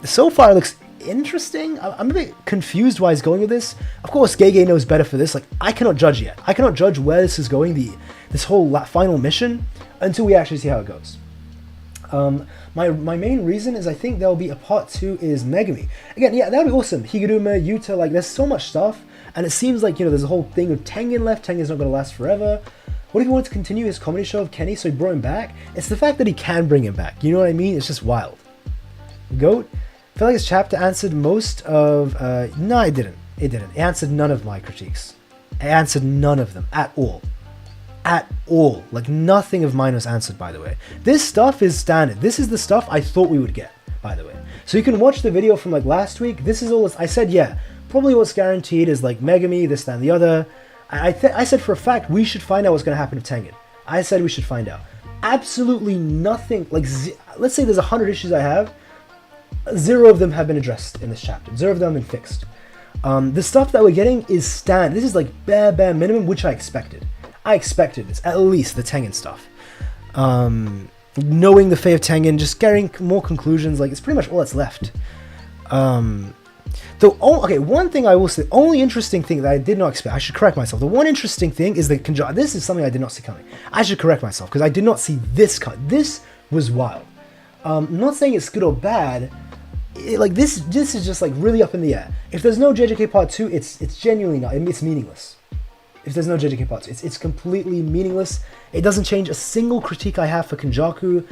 so far it looks interesting. I'm a bit confused why he's going with this. Of course, GEGE knows better for this. Like, I cannot judge yet. I cannot judge where this is going, this whole final mission, until we actually see how it goes. My main reason is I think there'll be a part 2 is Megumi. Again, yeah, that'd be awesome. Higuruma, Yuta, like, there's so much stuff, and it seems like, you know, there's a whole thing of Tengen left. Tengen's not going to last forever. What if he wanted to continue his comedy show of Kenny, so he brought him back? It's the fact that he can bring him back. You know what I mean? It's just wild. GOAT? I feel like this chapter answered most of... no, it didn't. It didn't. It answered none of my critiques. It answered none of them. At all. At all. Like, nothing of mine was answered, by the way. This stuff is standard. This is the stuff I thought we would get, by the way. So you can watch the video from, like, last week. This is all... I said, yeah, probably what's guaranteed is, like, Megumi, this, that, and the other... I said for a fact we should find out what's going to happen to Tengen. I said we should find out. Absolutely nothing. Like, let's say there's 100 issues I have. 0 of them have been addressed in this chapter. 0 of them have been fixed. The stuff that we're getting is standard. This is like bare minimum, which I expected. I expected this, at least the Tengen stuff. Knowing the fate of Tengen, just getting more conclusions. Like, it's pretty much all that's left. Okay, one thing I will say, the only interesting thing that I did not expect, I should correct myself. The one interesting thing is that this is something I did not see coming. I should correct myself, because I did not see this cut. This was wild. I'm not saying it's good or bad. This is just like really up in the air. If there's no JJK Part 2, it's genuinely not. It's meaningless. If there's no JJK Part 2, it's completely meaningless. It doesn't change a single critique I have for Kenjaku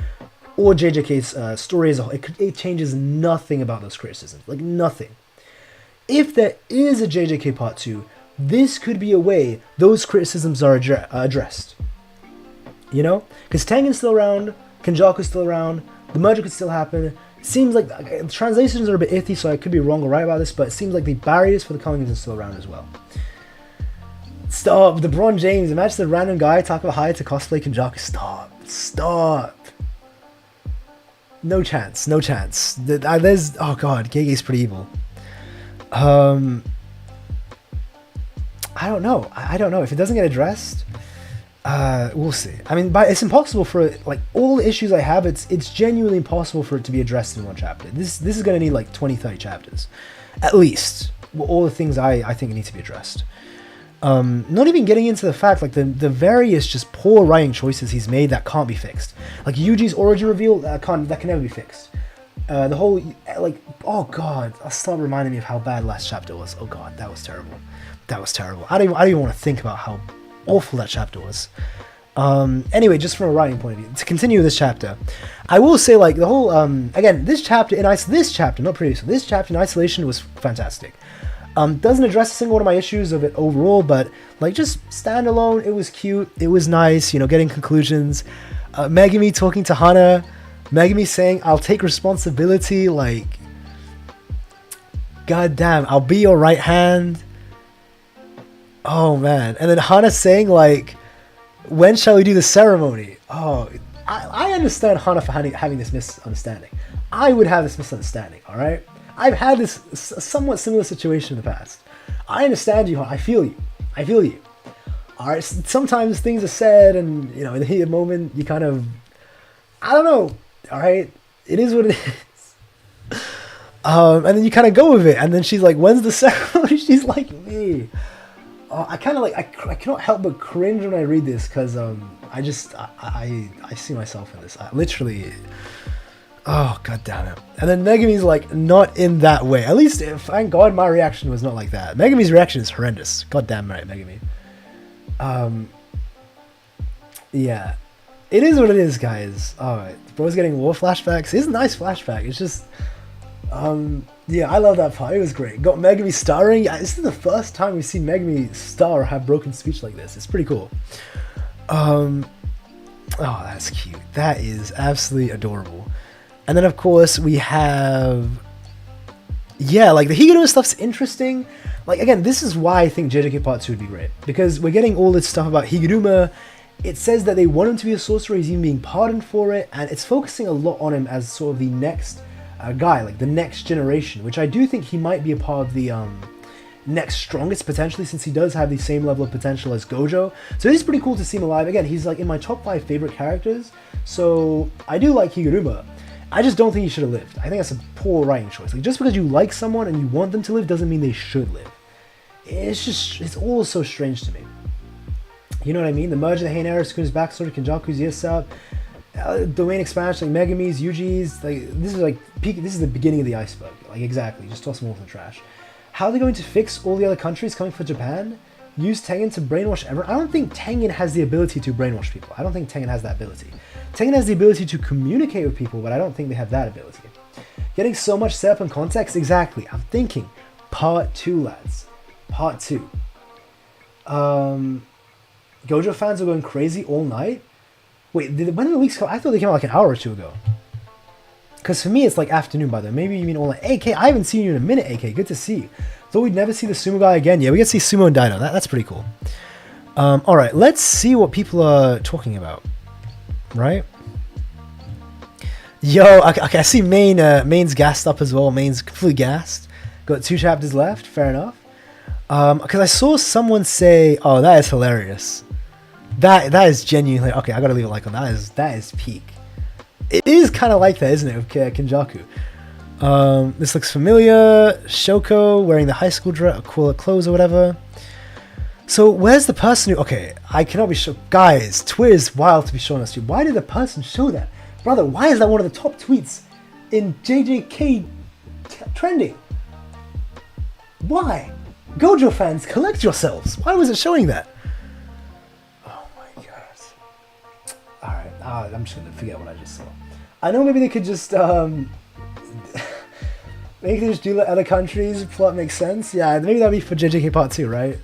or JJK's story as a whole. It changes nothing about those criticisms. Like, nothing. if there is a JJK Part 2, this could be a way those criticisms are addressed. You know? Because Tengen's still around, Kenjaku's still around, the merger could still happen. It seems like the translations are a bit iffy, so I could be wrong or right about this, but it seems like the barriers for the Culling are still around as well. Stop, LeBron James, imagine the random guy talking about hired to cosplay Kenjaku. Stop. No chance. There's, oh god, GEGE's pretty evil. I don't know. I don't know. If it doesn't get addressed, we'll see. I mean, but it's impossible for it, like, all the issues I have, it's genuinely impossible for it to be addressed in one chapter. This is going to need like 20-30 chapters. At least. All the things I think need to be addressed. Not even getting into the fact, like, the various just poor writing choices he's made that can't be fixed. Like, Yuji's origin reveal, that can never be fixed. The whole, like, oh god, stop reminding me of how bad last chapter was. Oh god, that was terrible. I don't even want to think about how awful that chapter was. Anyway, just from a writing point of view, to continue this chapter, I will say, like, the whole, again, this chapter in isolation was fantastic. Doesn't address a single one of my issues of it overall, but, like, just standalone, it was cute, it was nice, you know, getting conclusions. Megumi talking to Hana, Megumi saying, I'll take responsibility, like, god damn, I'll be your right hand. Oh man. And then Hana saying, like, when shall we do the ceremony? Oh, I understand Hana for having this misunderstanding. I would have this misunderstanding, alright? I've had this somewhat similar situation in the past. I understand you, I feel you. Alright, sometimes things are said and, you know, in the heat of the moment, you kind of, I don't know, alright? It is what it is. And then you kind of go with it, and then she's like, when's the ceremony? She's like me. I kind of like, I cannot help but cringe when I read this, because I see myself in this. I literally... Oh, god damn it. And then Megumi's like, not in that way. At least, thank god my reaction was not like that. Megumi's reaction is horrendous. God damn right, Megumi. Yeah. It is what it is, guys. Alright. Bro's getting war flashbacks. It's a nice flashback. It's just... yeah, I love that part. It was great. Got Megumi starring. Yeah, this is the first time we've seen Megumi star or have broken speech like this. It's pretty cool. Oh, that's cute. That is absolutely adorable. And then, of course, we have... Yeah, like, the Higuruma stuff's interesting. Like, again, this is why I think JJK Part 2 would be great. Because we're getting all this stuff about Higuruma. It says that they want him to be a sorcerer. He's even being pardoned for it. And it's focusing a lot on him as sort of the next guy, like, the next generation. Which I do think he might be a part of the next strongest, potentially, since he does have the same level of potential as Gojo. So it is pretty cool to see him alive. Again, he's, like, in my top 5 favorite characters. So I do like Higuruma. I just don't think he should have lived. I think that's a poor writing choice. Like, just because you like someone and you want them to live doesn't mean they should live. It's all so strange to me. You know what I mean? The merger of the Heian Era Sukuna's backstory, Kenjaku's yes out, domain expansion, like Megumi's, Yuji's, like, this is like peak. This is the beginning of the iceberg. Like, exactly. Just toss them all in the trash. How are they going to fix all the other countries coming for Japan? Use Tengen to brainwash everyone? I don't think Tengen has the ability to brainwash people. I don't think Tengen has that ability. Tengen has the ability to communicate with people, but I don't think they have that ability. Getting so much setup and context? Exactly. I'm thinking Part 2, lads. Part 2. Gojo fans are going crazy all night? Wait, when did the leaks come? I thought they came out like an hour or two ago. Because for me, it's like afternoon by then. Maybe you mean all night. AK, I haven't seen you in a minute, AK. Good to see you. Thought we'd never see the sumo guy again. Yeah, we get to see Sumo and Daido. That's pretty cool. Alright, let's see what people are talking about. Right? Yo, okay, I see Main's gassed up as well. Main's completely gassed. Got 2 chapters left. Fair enough. Because I saw someone say, "Oh, that is hilarious." That is genuinely okay. I gotta leave a like on that. That is peak. It is kind of like that, isn't it, with Kenjaku? This looks familiar. Shoko wearing the high school dress, cool clothes or whatever. So where's the person who? Okay, I cannot be sure. Guys, Twitter's wild to be showing us. Why did the person show that, brother? Why is that one of the top tweets in JJK trending? Why? Gojo fans, collect yourselves. Why was it showing that? Oh my god. Alright, I'm just gonna forget what I just saw. I know maybe they could just Maybe they just do let other countries. Plot makes sense. Yeah, maybe that'll be for JJK Part 2, right?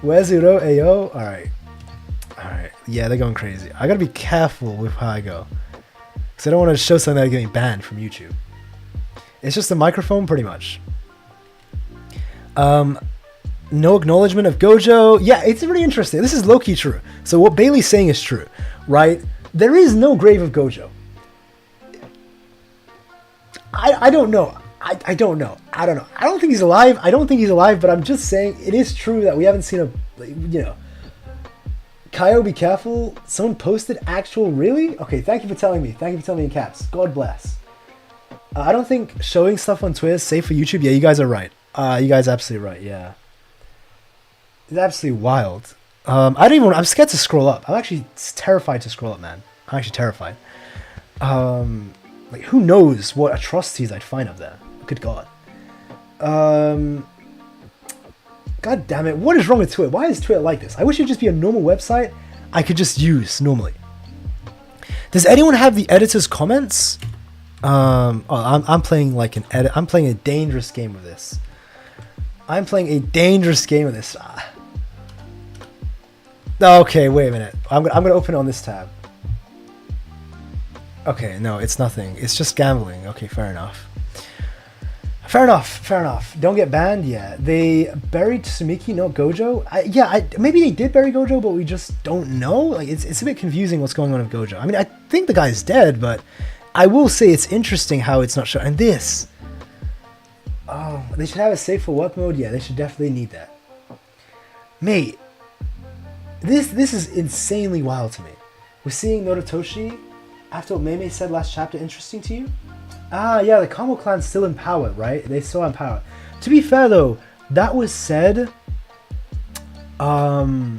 Where's Uro? Ayo? Alright. Alright. Yeah, they're going crazy. I gotta be careful with how I go. Because I don't want to show something that's getting banned from YouTube. It's just the microphone, pretty much. No acknowledgement of Gojo. Yeah, it's really interesting. This is low-key true. So what Bailey's saying is true, right? There is no grave of Gojo. I don't know. I don't know. I don't know. I don't think he's alive. I don't think he's alive, but I'm just saying it is true that we haven't seen a, you know. Kaio, be careful. Someone posted actual, really? Okay, thank you for telling me. Thank you for telling me in caps. God bless. I don't think showing stuff on Twitter is safe for YouTube. Yeah, you guys are right. You guys are absolutely right, yeah. It's absolutely wild. I'm scared to scroll up. I'm actually terrified to scroll up, man. I'm actually terrified. Like, who knows what atrocities I'd find up there. Good God. God damn it. What is wrong with Twitter? Why is Twitter like this? I wish it'd just be a normal website I could just use normally. Does anyone have the editor's comments? I'm playing like an edit. I'm playing a dangerous game with this. I'm playing a dangerous game with this. Okay, wait a minute. I'm gonna open it on this tab. Okay, no, it's nothing. It's just gambling. Okay, fair enough. Fair enough. Don't get banned yet. They buried Tsumiki, no Gojo. Maybe they did bury Gojo, but we just don't know. Like, it's a bit confusing what's going on with Gojo. I mean, I think the guy's dead, but I will say it's interesting how it's not shown. And this. Oh, they should have a safe for work mode. Yeah, they should definitely need that. Mate, this is insanely wild to me. We're seeing Nodotoshi after what Mei said last chapter interesting to you? Ah, yeah, the Kamo clan's still in power, right? They still have power. To be fair, though, that was said... That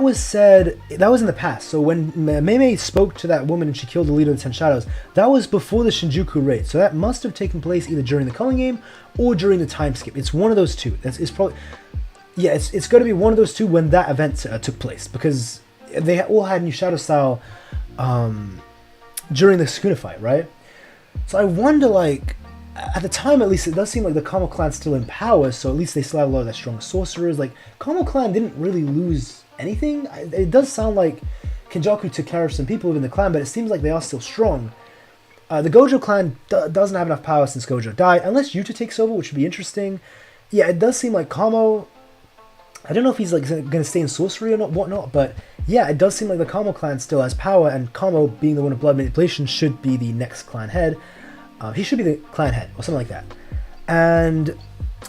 was in the past. So when Mei spoke to that woman and she killed the leader of the Ten Shadows, that was before the Shinjuku raid. So that must have taken place either during the Culling game or during the time skip. It's one of those two. It's probably... Yeah, it's going to be one of those two when that event took place. Because they all had new Shadow Style during the Sukuna fight, right? So I wonder, like, at the time at least, it does seem like the Kamo clan's still in power, so at least they still have a lot of their strong sorcerers. Like, Kamo clan didn't really lose anything. It does sound like Kenjaku took care of some people within the clan, but it seems like they are still strong. The Gojo clan doesn't have enough power since Gojo died, unless Yuta takes over, which would be interesting. Yeah, it does seem like Kamo... I don't know if he's like going to stay in sorcery or not, whatnot, but yeah, it does seem like the Kamo clan still has power, and Kamo, being the one of blood manipulation, should be the next clan head. He should be the clan head, or something like that. And,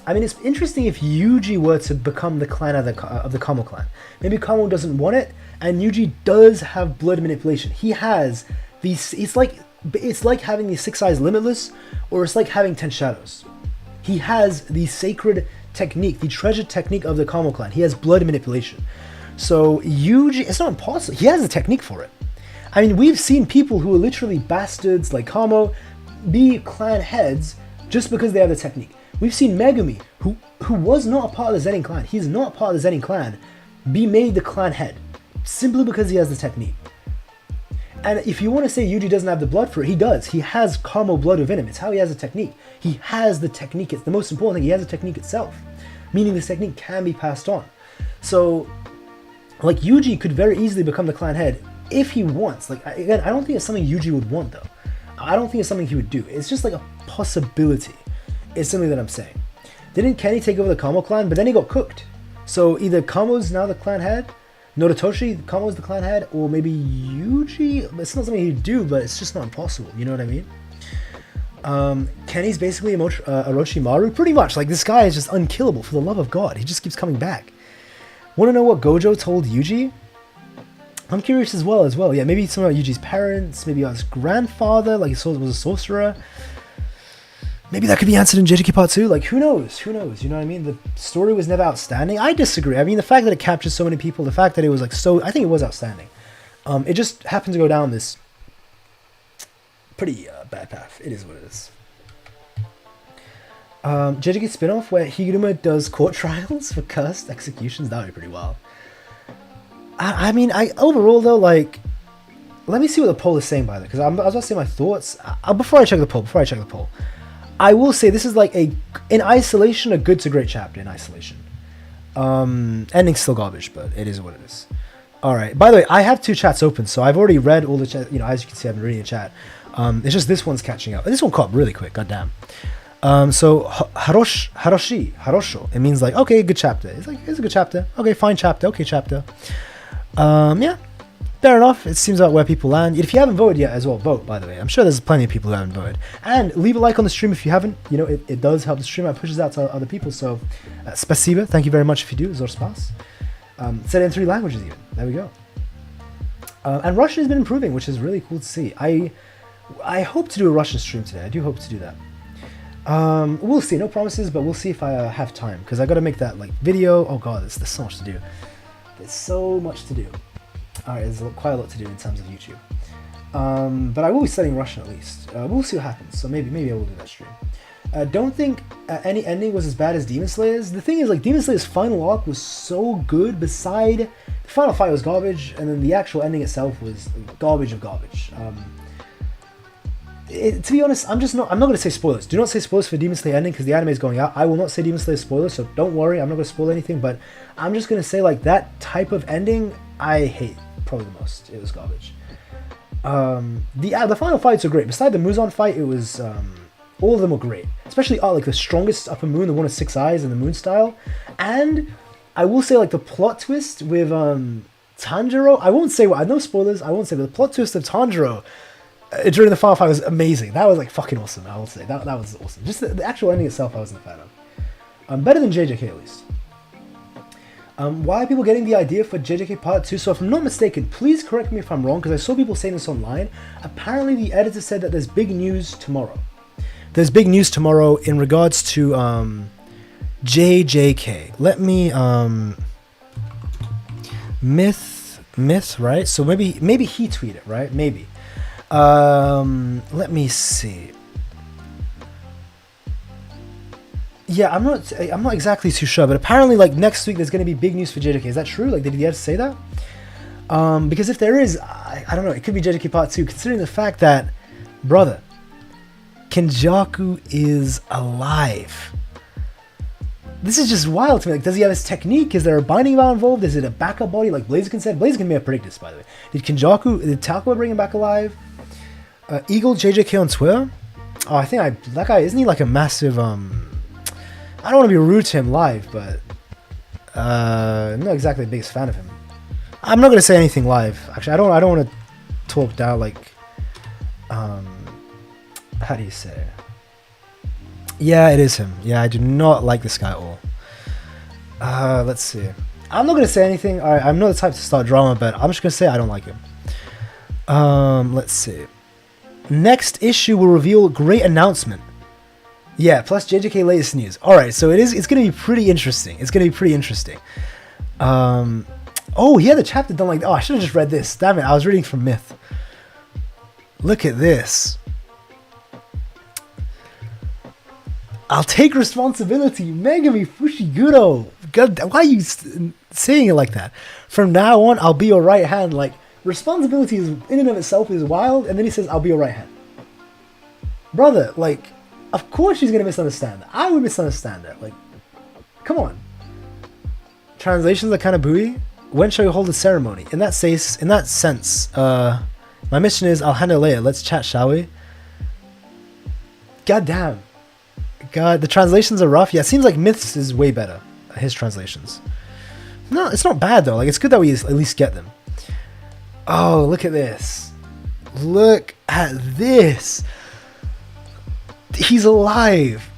I mean, it's interesting if Yuji were to become the clan of the Kamo clan. Maybe Kamo doesn't want it, and Yuji does have blood manipulation. He has these, it's like having the 6 eyes limitless, or it's like having 10 shadows. He has the sacred technique, the treasured technique of the Kamo clan. He has blood manipulation. So Yuji, it's not impossible. He has the technique for it. I mean, we've seen people who are literally bastards like Kamo be clan heads just because they have the technique. We've seen Megumi, who was not a part of the Zenin clan. He's not part of the Zenin clan, be made the clan head simply because he has the technique. And if you want to say Yuji doesn't have the blood for it, he does. He has Kamo blood within him. It's how he has the technique. He has the technique. It's the most important thing. He has the technique itself, meaning this technique can be passed on. So, like, Yuji could very easily become the clan head if he wants. Like, again, I don't think it's something Yuji would want, though. I don't think it's something he would do. It's just like a possibility. It's something that I'm saying. Didn't Kenny take over the Kamo clan, but then he got cooked? So either Kamo's now the clan head, Nodotoshi, Kamo's the clan head, or maybe Yuji? It's not something he'd do, but it's just not impossible. You know what I mean? Kenny's basically Orochimaru. Pretty much. Like, this guy is just unkillable, for the love of God. He just keeps coming back. Want to know what Gojo told Yuji? I'm curious as well. Yeah, maybe something about Yuji's parents, maybe his grandfather, like he was a sorcerer. Maybe that could be answered in JJK Part 2. Like, who knows? You know what I mean? The story was never outstanding. I disagree. I mean, the fact that it captures so many people, the fact that it was like so... I think it was outstanding. It just happened to go down this pretty bad path. It is what it is. JJK spin-off where Higuruma does court trials for cursed executions. That would be pretty wild. I mean, overall, though, like... Let me see what the poll is saying by that, because I was about to say my thoughts. Before I check the poll, I will say this is like in isolation, a good to great chapter in isolation. Ending's still garbage, but it is what it is. All right. By the way, I have 2 chats open, so I've already read all the chat. You know, as you can see, I've been reading the chat. It's just this one's catching up. This one caught up really quick. Goddamn. So harosho. It means like, okay, good chapter. It's like, it's a good chapter. Okay, fine chapter. Okay, chapter. Yeah. Fair enough. It seems like where people land. If you haven't voted yet as well, vote, by the way. I'm sure there's plenty of people who haven't voted. And leave a like on the stream if you haven't. You know, it does help the stream. It pushes out to other people. So, spasiba. Thank you very much if you do. Zor spas. Said it in 3 languages even. There we go. And Russian has been improving, which is really cool to see. I hope to do a Russian stream today. I do hope to do that. We'll see. No promises, but we'll see if I have time. Because I got to make that like video. Oh god, there's so much to do. There's so much to do. Alright, there's quite a lot to do in terms of YouTube. But I will be studying Russian at least. We'll see what happens. So maybe I will do that stream. Don't think any ending was as bad as Demon Slayer's. The thing is, like, Demon Slayer's final arc was so good. Beside the final fight was garbage, and then the actual ending itself was garbage of garbage. To be honest, I'm not going to say spoilers. Do not say spoilers for Demon Slayer ending because the anime is going out. I will not say Demon Slayer spoilers, so don't worry. I'm not going to spoil anything. But I'm just going to say, like, that type of ending I hate probably the most. It was garbage. The final fights are great. Beside the Muzan fight, it was all of them were great. Especially like the strongest upper moon, the one with 6 eyes and the moon style. And I will say, like, the plot twist with Tanjiro. I won't say what. No spoilers. I won't say, but the plot twist of Tanjiro during the final fight was amazing. That was like fucking awesome. I will say that was awesome. Just the actual ending itself, I wasn't a fan of. Better than JJK at least. Why are people getting the idea for JJK Part 2? So if I'm not mistaken, please correct me if I'm wrong, because I saw people saying this online. Apparently the editor said that there's big news tomorrow. There's big news tomorrow in regards to JJK. Let me myth, right? So maybe he tweeted, right? Maybe. Let me see. Yeah, I'm not exactly too sure, but apparently, like, next week there's going to be big news for JJK. Is that true? Like, did he ever say that? Because if there is, I don't know. It could be JJK Part 2, considering the fact that, brother, Kenjaku is alive. This is just wild to me. Like, does he have his technique? Is there a binding vow involved? Is it a backup body like Blaziken said? Blaziken may have predicted this, by the way. Did Takaba bring him back alive? Eagle JJK on Twitter? Oh, I think that guy, isn't he like a massive, I don't want to be rude to him live, but I'm not exactly the biggest fan of him. I'm not going to say anything live. Actually, I don't want to talk down, like, how do you say it? Yeah, it is him. Yeah, I do not like this guy at all. Let's see. I'm not going to say anything. I'm not the type to start drama, but I'm just going to say I don't like him. Let's see. Next issue will reveal great announcement. Yeah, plus JJK latest news. Alright, so it's going to be pretty interesting. It's going to be pretty interesting. Oh, he had the chapter done like... Oh, I should have just read this. Damn it, I was reading from Myth. Look at this. I'll take responsibility. Megumi Fushiguro. God, why are you saying it like that? From now on, I'll be your right hand. Like, responsibility is, in and of itself is wild. And then he says, I'll be your right hand. Brother, like... Of course she's going to misunderstand that. I would misunderstand that. Like, come on. Translations are kind of buoy. When shall we hold a ceremony? In that sense, my mission is I'll handle later. Let's chat, shall we? God damn. God, the translations are rough. Yeah, it seems like Myths is way better. His translations. No, it's not bad though. Like, it's good that we at least get them. Oh, look at this. Look at this. He's alive.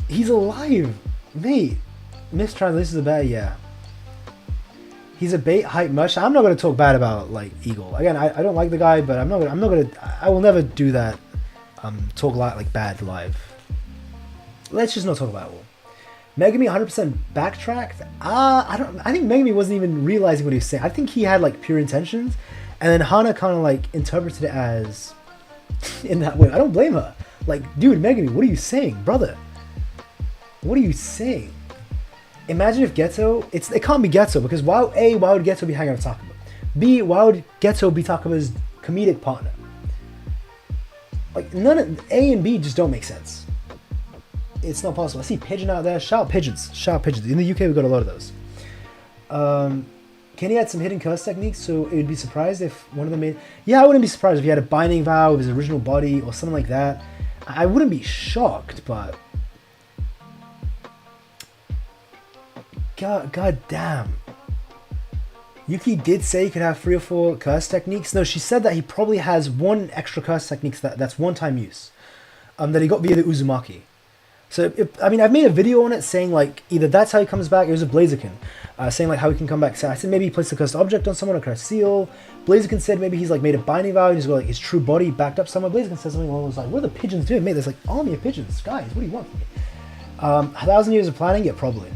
He's alive, mate. Mistranslations are bad, yeah. He's a bait hype much. I'm not gonna talk bad about like Eagle. Again, I don't like the guy, but I will never do that. Talk like bad live. Let's just not talk about it all. Megumi 100% backtracked. I think Megumi wasn't even realizing what he was saying. I think he had like pure intentions, and then Hana kind of like interpreted it as in that way. I don't blame her. Like, dude, Megumi, what are you saying, brother? What are you saying? Imagine if Geto, it can't be Geto, because why would Geto be hanging out with Takaba? B, why would Geto be Takaba's comedic partner? Like, none of A and B just don't make sense. It's not possible. I see pigeon out there. Shout pigeons. Shout pigeons. In the UK, we got a lot of those. Kenny had some hidden curse techniques, so it would be surprised if one of them made... Yeah, I wouldn't be surprised if he had a binding vow of his original body or something like that. I wouldn't be shocked, but... God damn. Yuki did say he could have 3 or 4 curse techniques. No, she said that he probably has 1 extra curse technique that's one-time use. That he got via the Uzumaki. So, I mean, I've made a video on it saying, like, either that's how he comes back, it was a Blaziken, saying, like, how he can come back. So I said maybe he placed a cursed object on someone, a cursed seal. Blaziken said maybe he's, like, made a binding vow, and he's got, like, his true body backed up somewhere. Blaziken said something along those lines. What are the pigeons doing? Mate, there's, like, army of pigeons. Guys, what do you want from me? 1,000 years of planning? Yeah, probably.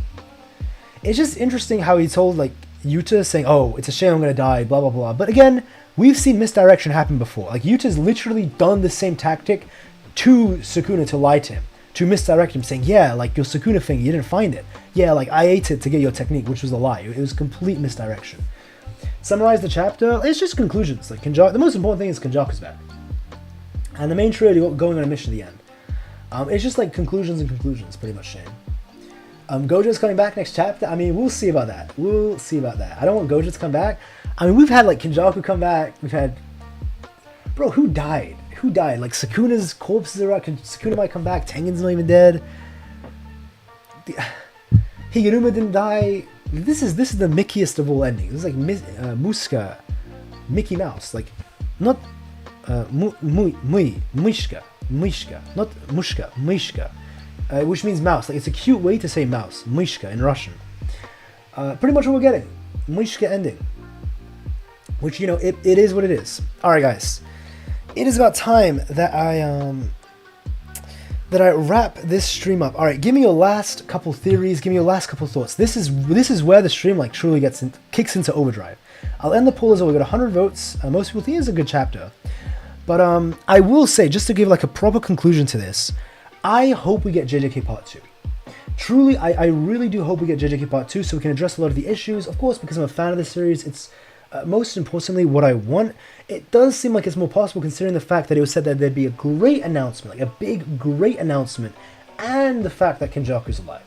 It's just interesting how he told, like, Yuta saying, oh, it's a shame I'm gonna die, blah, blah, blah. But again, we've seen misdirection happen before. Like, Yuta's literally done the same tactic to Sukuna to lie to him. To misdirect him, saying, yeah, like, your Sukuna thing, you didn't find it. Yeah, like, I ate it to get your technique, which was a lie. It was complete misdirection. Summarize the chapter, it's just conclusions. Like, the most important thing is Kenjaku's back. And the main trio going on a mission at the end. It's just, like, conclusions and conclusions, pretty much, Shane. Gojo's coming back next chapter. I mean, we'll see about that. We'll see about that. I don't want Gojo to come back. I mean, we've had, like, Kenjaku come back. We've had... Bro, who died? Who died? Like, Sukuna's corpses are out. Sukuna might come back. Tengen's not even dead. Higuruma didn't die. This is the Mickiest of all endings. This is like Muska, Mickey Mouse. Like, not Muishka, not Mushka, Muishka, which means mouse. Like, it's a cute way to say mouse. Muishka in Russian. Pretty much what we're getting. Muishka ending. Which, you know, it is what it is. All right, guys. It is about time that I wrap this stream up. All right, give me your last couple theories. Give me your last couple thoughts. This is where the stream, like, truly kicks into overdrive. I'll end the poll as well. We got 100 votes. Most people think it's a good chapter, but I will say, just to give, like, a proper conclusion to this, I hope we get JJK Part 2. Truly, I really do hope we get JJK Part 2 so we can address a lot of the issues. Of course, because I'm a fan of this series, it's most importantly what I want. It does seem like it's more possible considering the fact that it was said that there'd be a great announcement, like a big, great announcement, and the fact that Kenjaku's alive,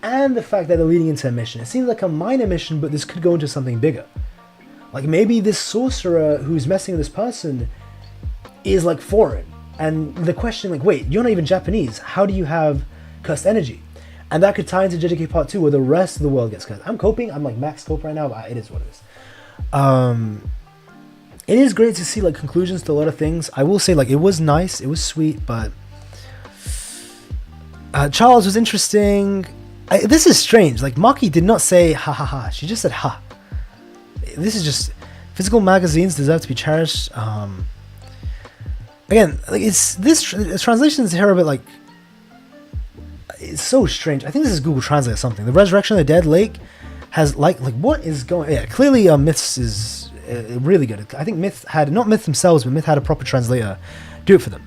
and the fact that they're leading into a mission. It seems like a minor mission, but this could go into something bigger. Like, maybe this sorcerer who's messing with this person is, like, foreign. And the question, like, wait, you're not even Japanese. How do you have cursed energy? And that could tie into JJK Part 2 where the rest of the world gets cursed. I'm coping. I'm, like, max cope right now, but it is what it is. It is great to see, like, conclusions to a lot of things. I will say, like, it was nice, it was sweet, but Charles was interesting. This is strange. Like, Maki did not say ha ha ha. She just said ha. This is just physical magazines deserve to be cherished. Again, like, translations here are a bit like, it's so strange. I think this is Google Translate or something. The resurrection of the dead lake has like what is going? Yeah, clearly Myths is really good. I think Myth had, not Myth themselves, but Myth had a proper translator do it for them.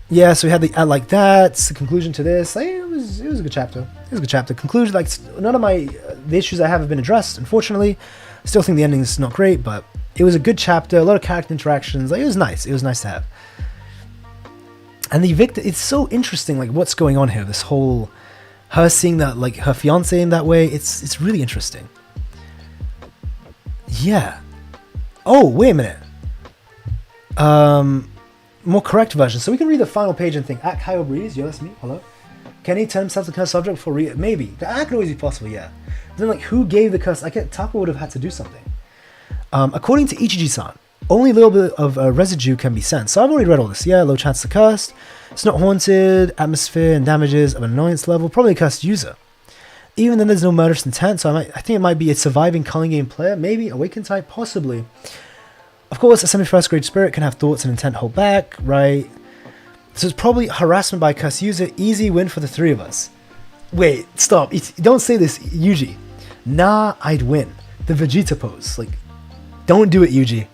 Yeah, so we had the like that's the conclusion to this. Like, it was a good chapter. It was a good chapter. Conclusion, like, none of the issues I have been addressed. Unfortunately, I still think the ending is not great, but it was a good chapter. A lot of character interactions. Like, it was nice. It was nice to have. And the victim, it's so interesting. Like, what's going on here? This whole her seeing that, like, her fiance in that way. It's really interesting. Yeah. Oh, wait a minute. More correct version. So we can read the final page and think, at Kyle Breeze, yeah, that's me, hello. Can he turn himself to curse subject for maybe. That could always be possible, yeah. But then, like, who gave the curse? I get Taka would have had to do something. According to Ichiji-san, only a little bit of residue can be sent. So I've already read all this. Yeah, low chance to curse. It's not haunted. Atmosphere and damages of an annoyance level. Probably a cursed user. Even then, there's no murderous intent. So I think it might be a surviving Culling game player. Maybe awakened type, possibly. Of course, a semi-first grade spirit can have thoughts and intent hold back, right? So it's probably harassment by a cursed user. Easy win for the three of us. Wait, stop. Don't say this, Yuji. Nah, I'd win. The Vegeta pose. Like, don't do it, Yuji.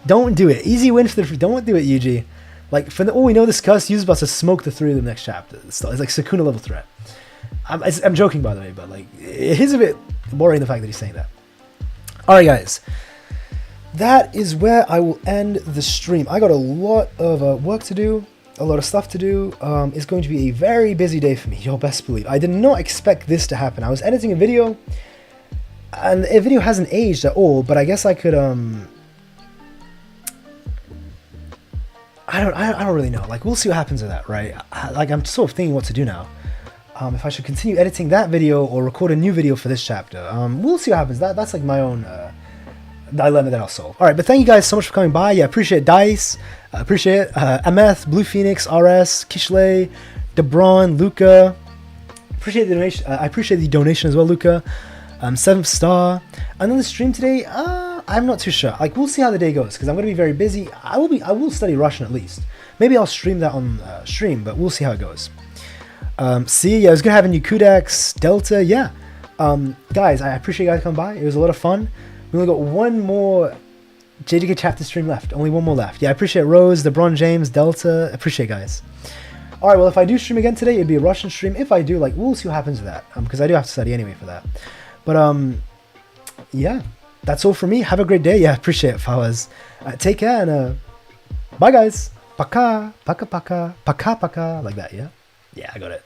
Don't do it. Easy win for the... Don't do it, Yuji. Like, for all we know, this cursed user is about to smoke the three of them next chapter. It's like Sukuna level threat. I'm joking, by the way, but, like, it is a bit worrying the fact that he's saying that. Alright, guys. that is where I will end the stream. I got a lot of work to do, a lot of stuff to do. It's going to be a very busy day for me, you'll best believe. I did not expect this to happen. I was editing a video, and the video hasn't aged at all, but I guess I could, I don't really know. Like, we'll see what happens with that, right? Like, I'm sort of thinking what to do now. If I should continue editing that video or record a new video for this chapter. We'll see what happens. That's like my own dilemma that I'll solve. Alright, but thank you guys so much for coming by. Yeah, appreciate Dice. Appreciate it. MF, Blue Phoenix, RS, Kishley, DeBron, Luca. Appreciate the donation. I appreciate the donation as well, Luca. 7th Star. And then the stream today, I'm not too sure. Like, we'll see how the day goes, because I'm going to be very busy. I will study Russian at least. Maybe I'll stream that on stream, but we'll see how it goes. See, yeah, it was good having you, Kudex, Delta, yeah. Guys, I appreciate you guys coming by. It was a lot of fun. We only got one more JJK chapter stream left. Only one more left. Yeah, I appreciate Rose, LeBron James, Delta. Appreciate guys. Alright, well, if I do stream again today, it'd be a Russian stream. If I do, like, we'll see what happens with that. Because I do have to study anyway for that. But, yeah. That's all from me. Have a great day. Yeah, appreciate it, Fawaz. Take care, and, bye, guys. Paka, paka, paka, paka, paka. Like that, yeah? Yeah, I got it.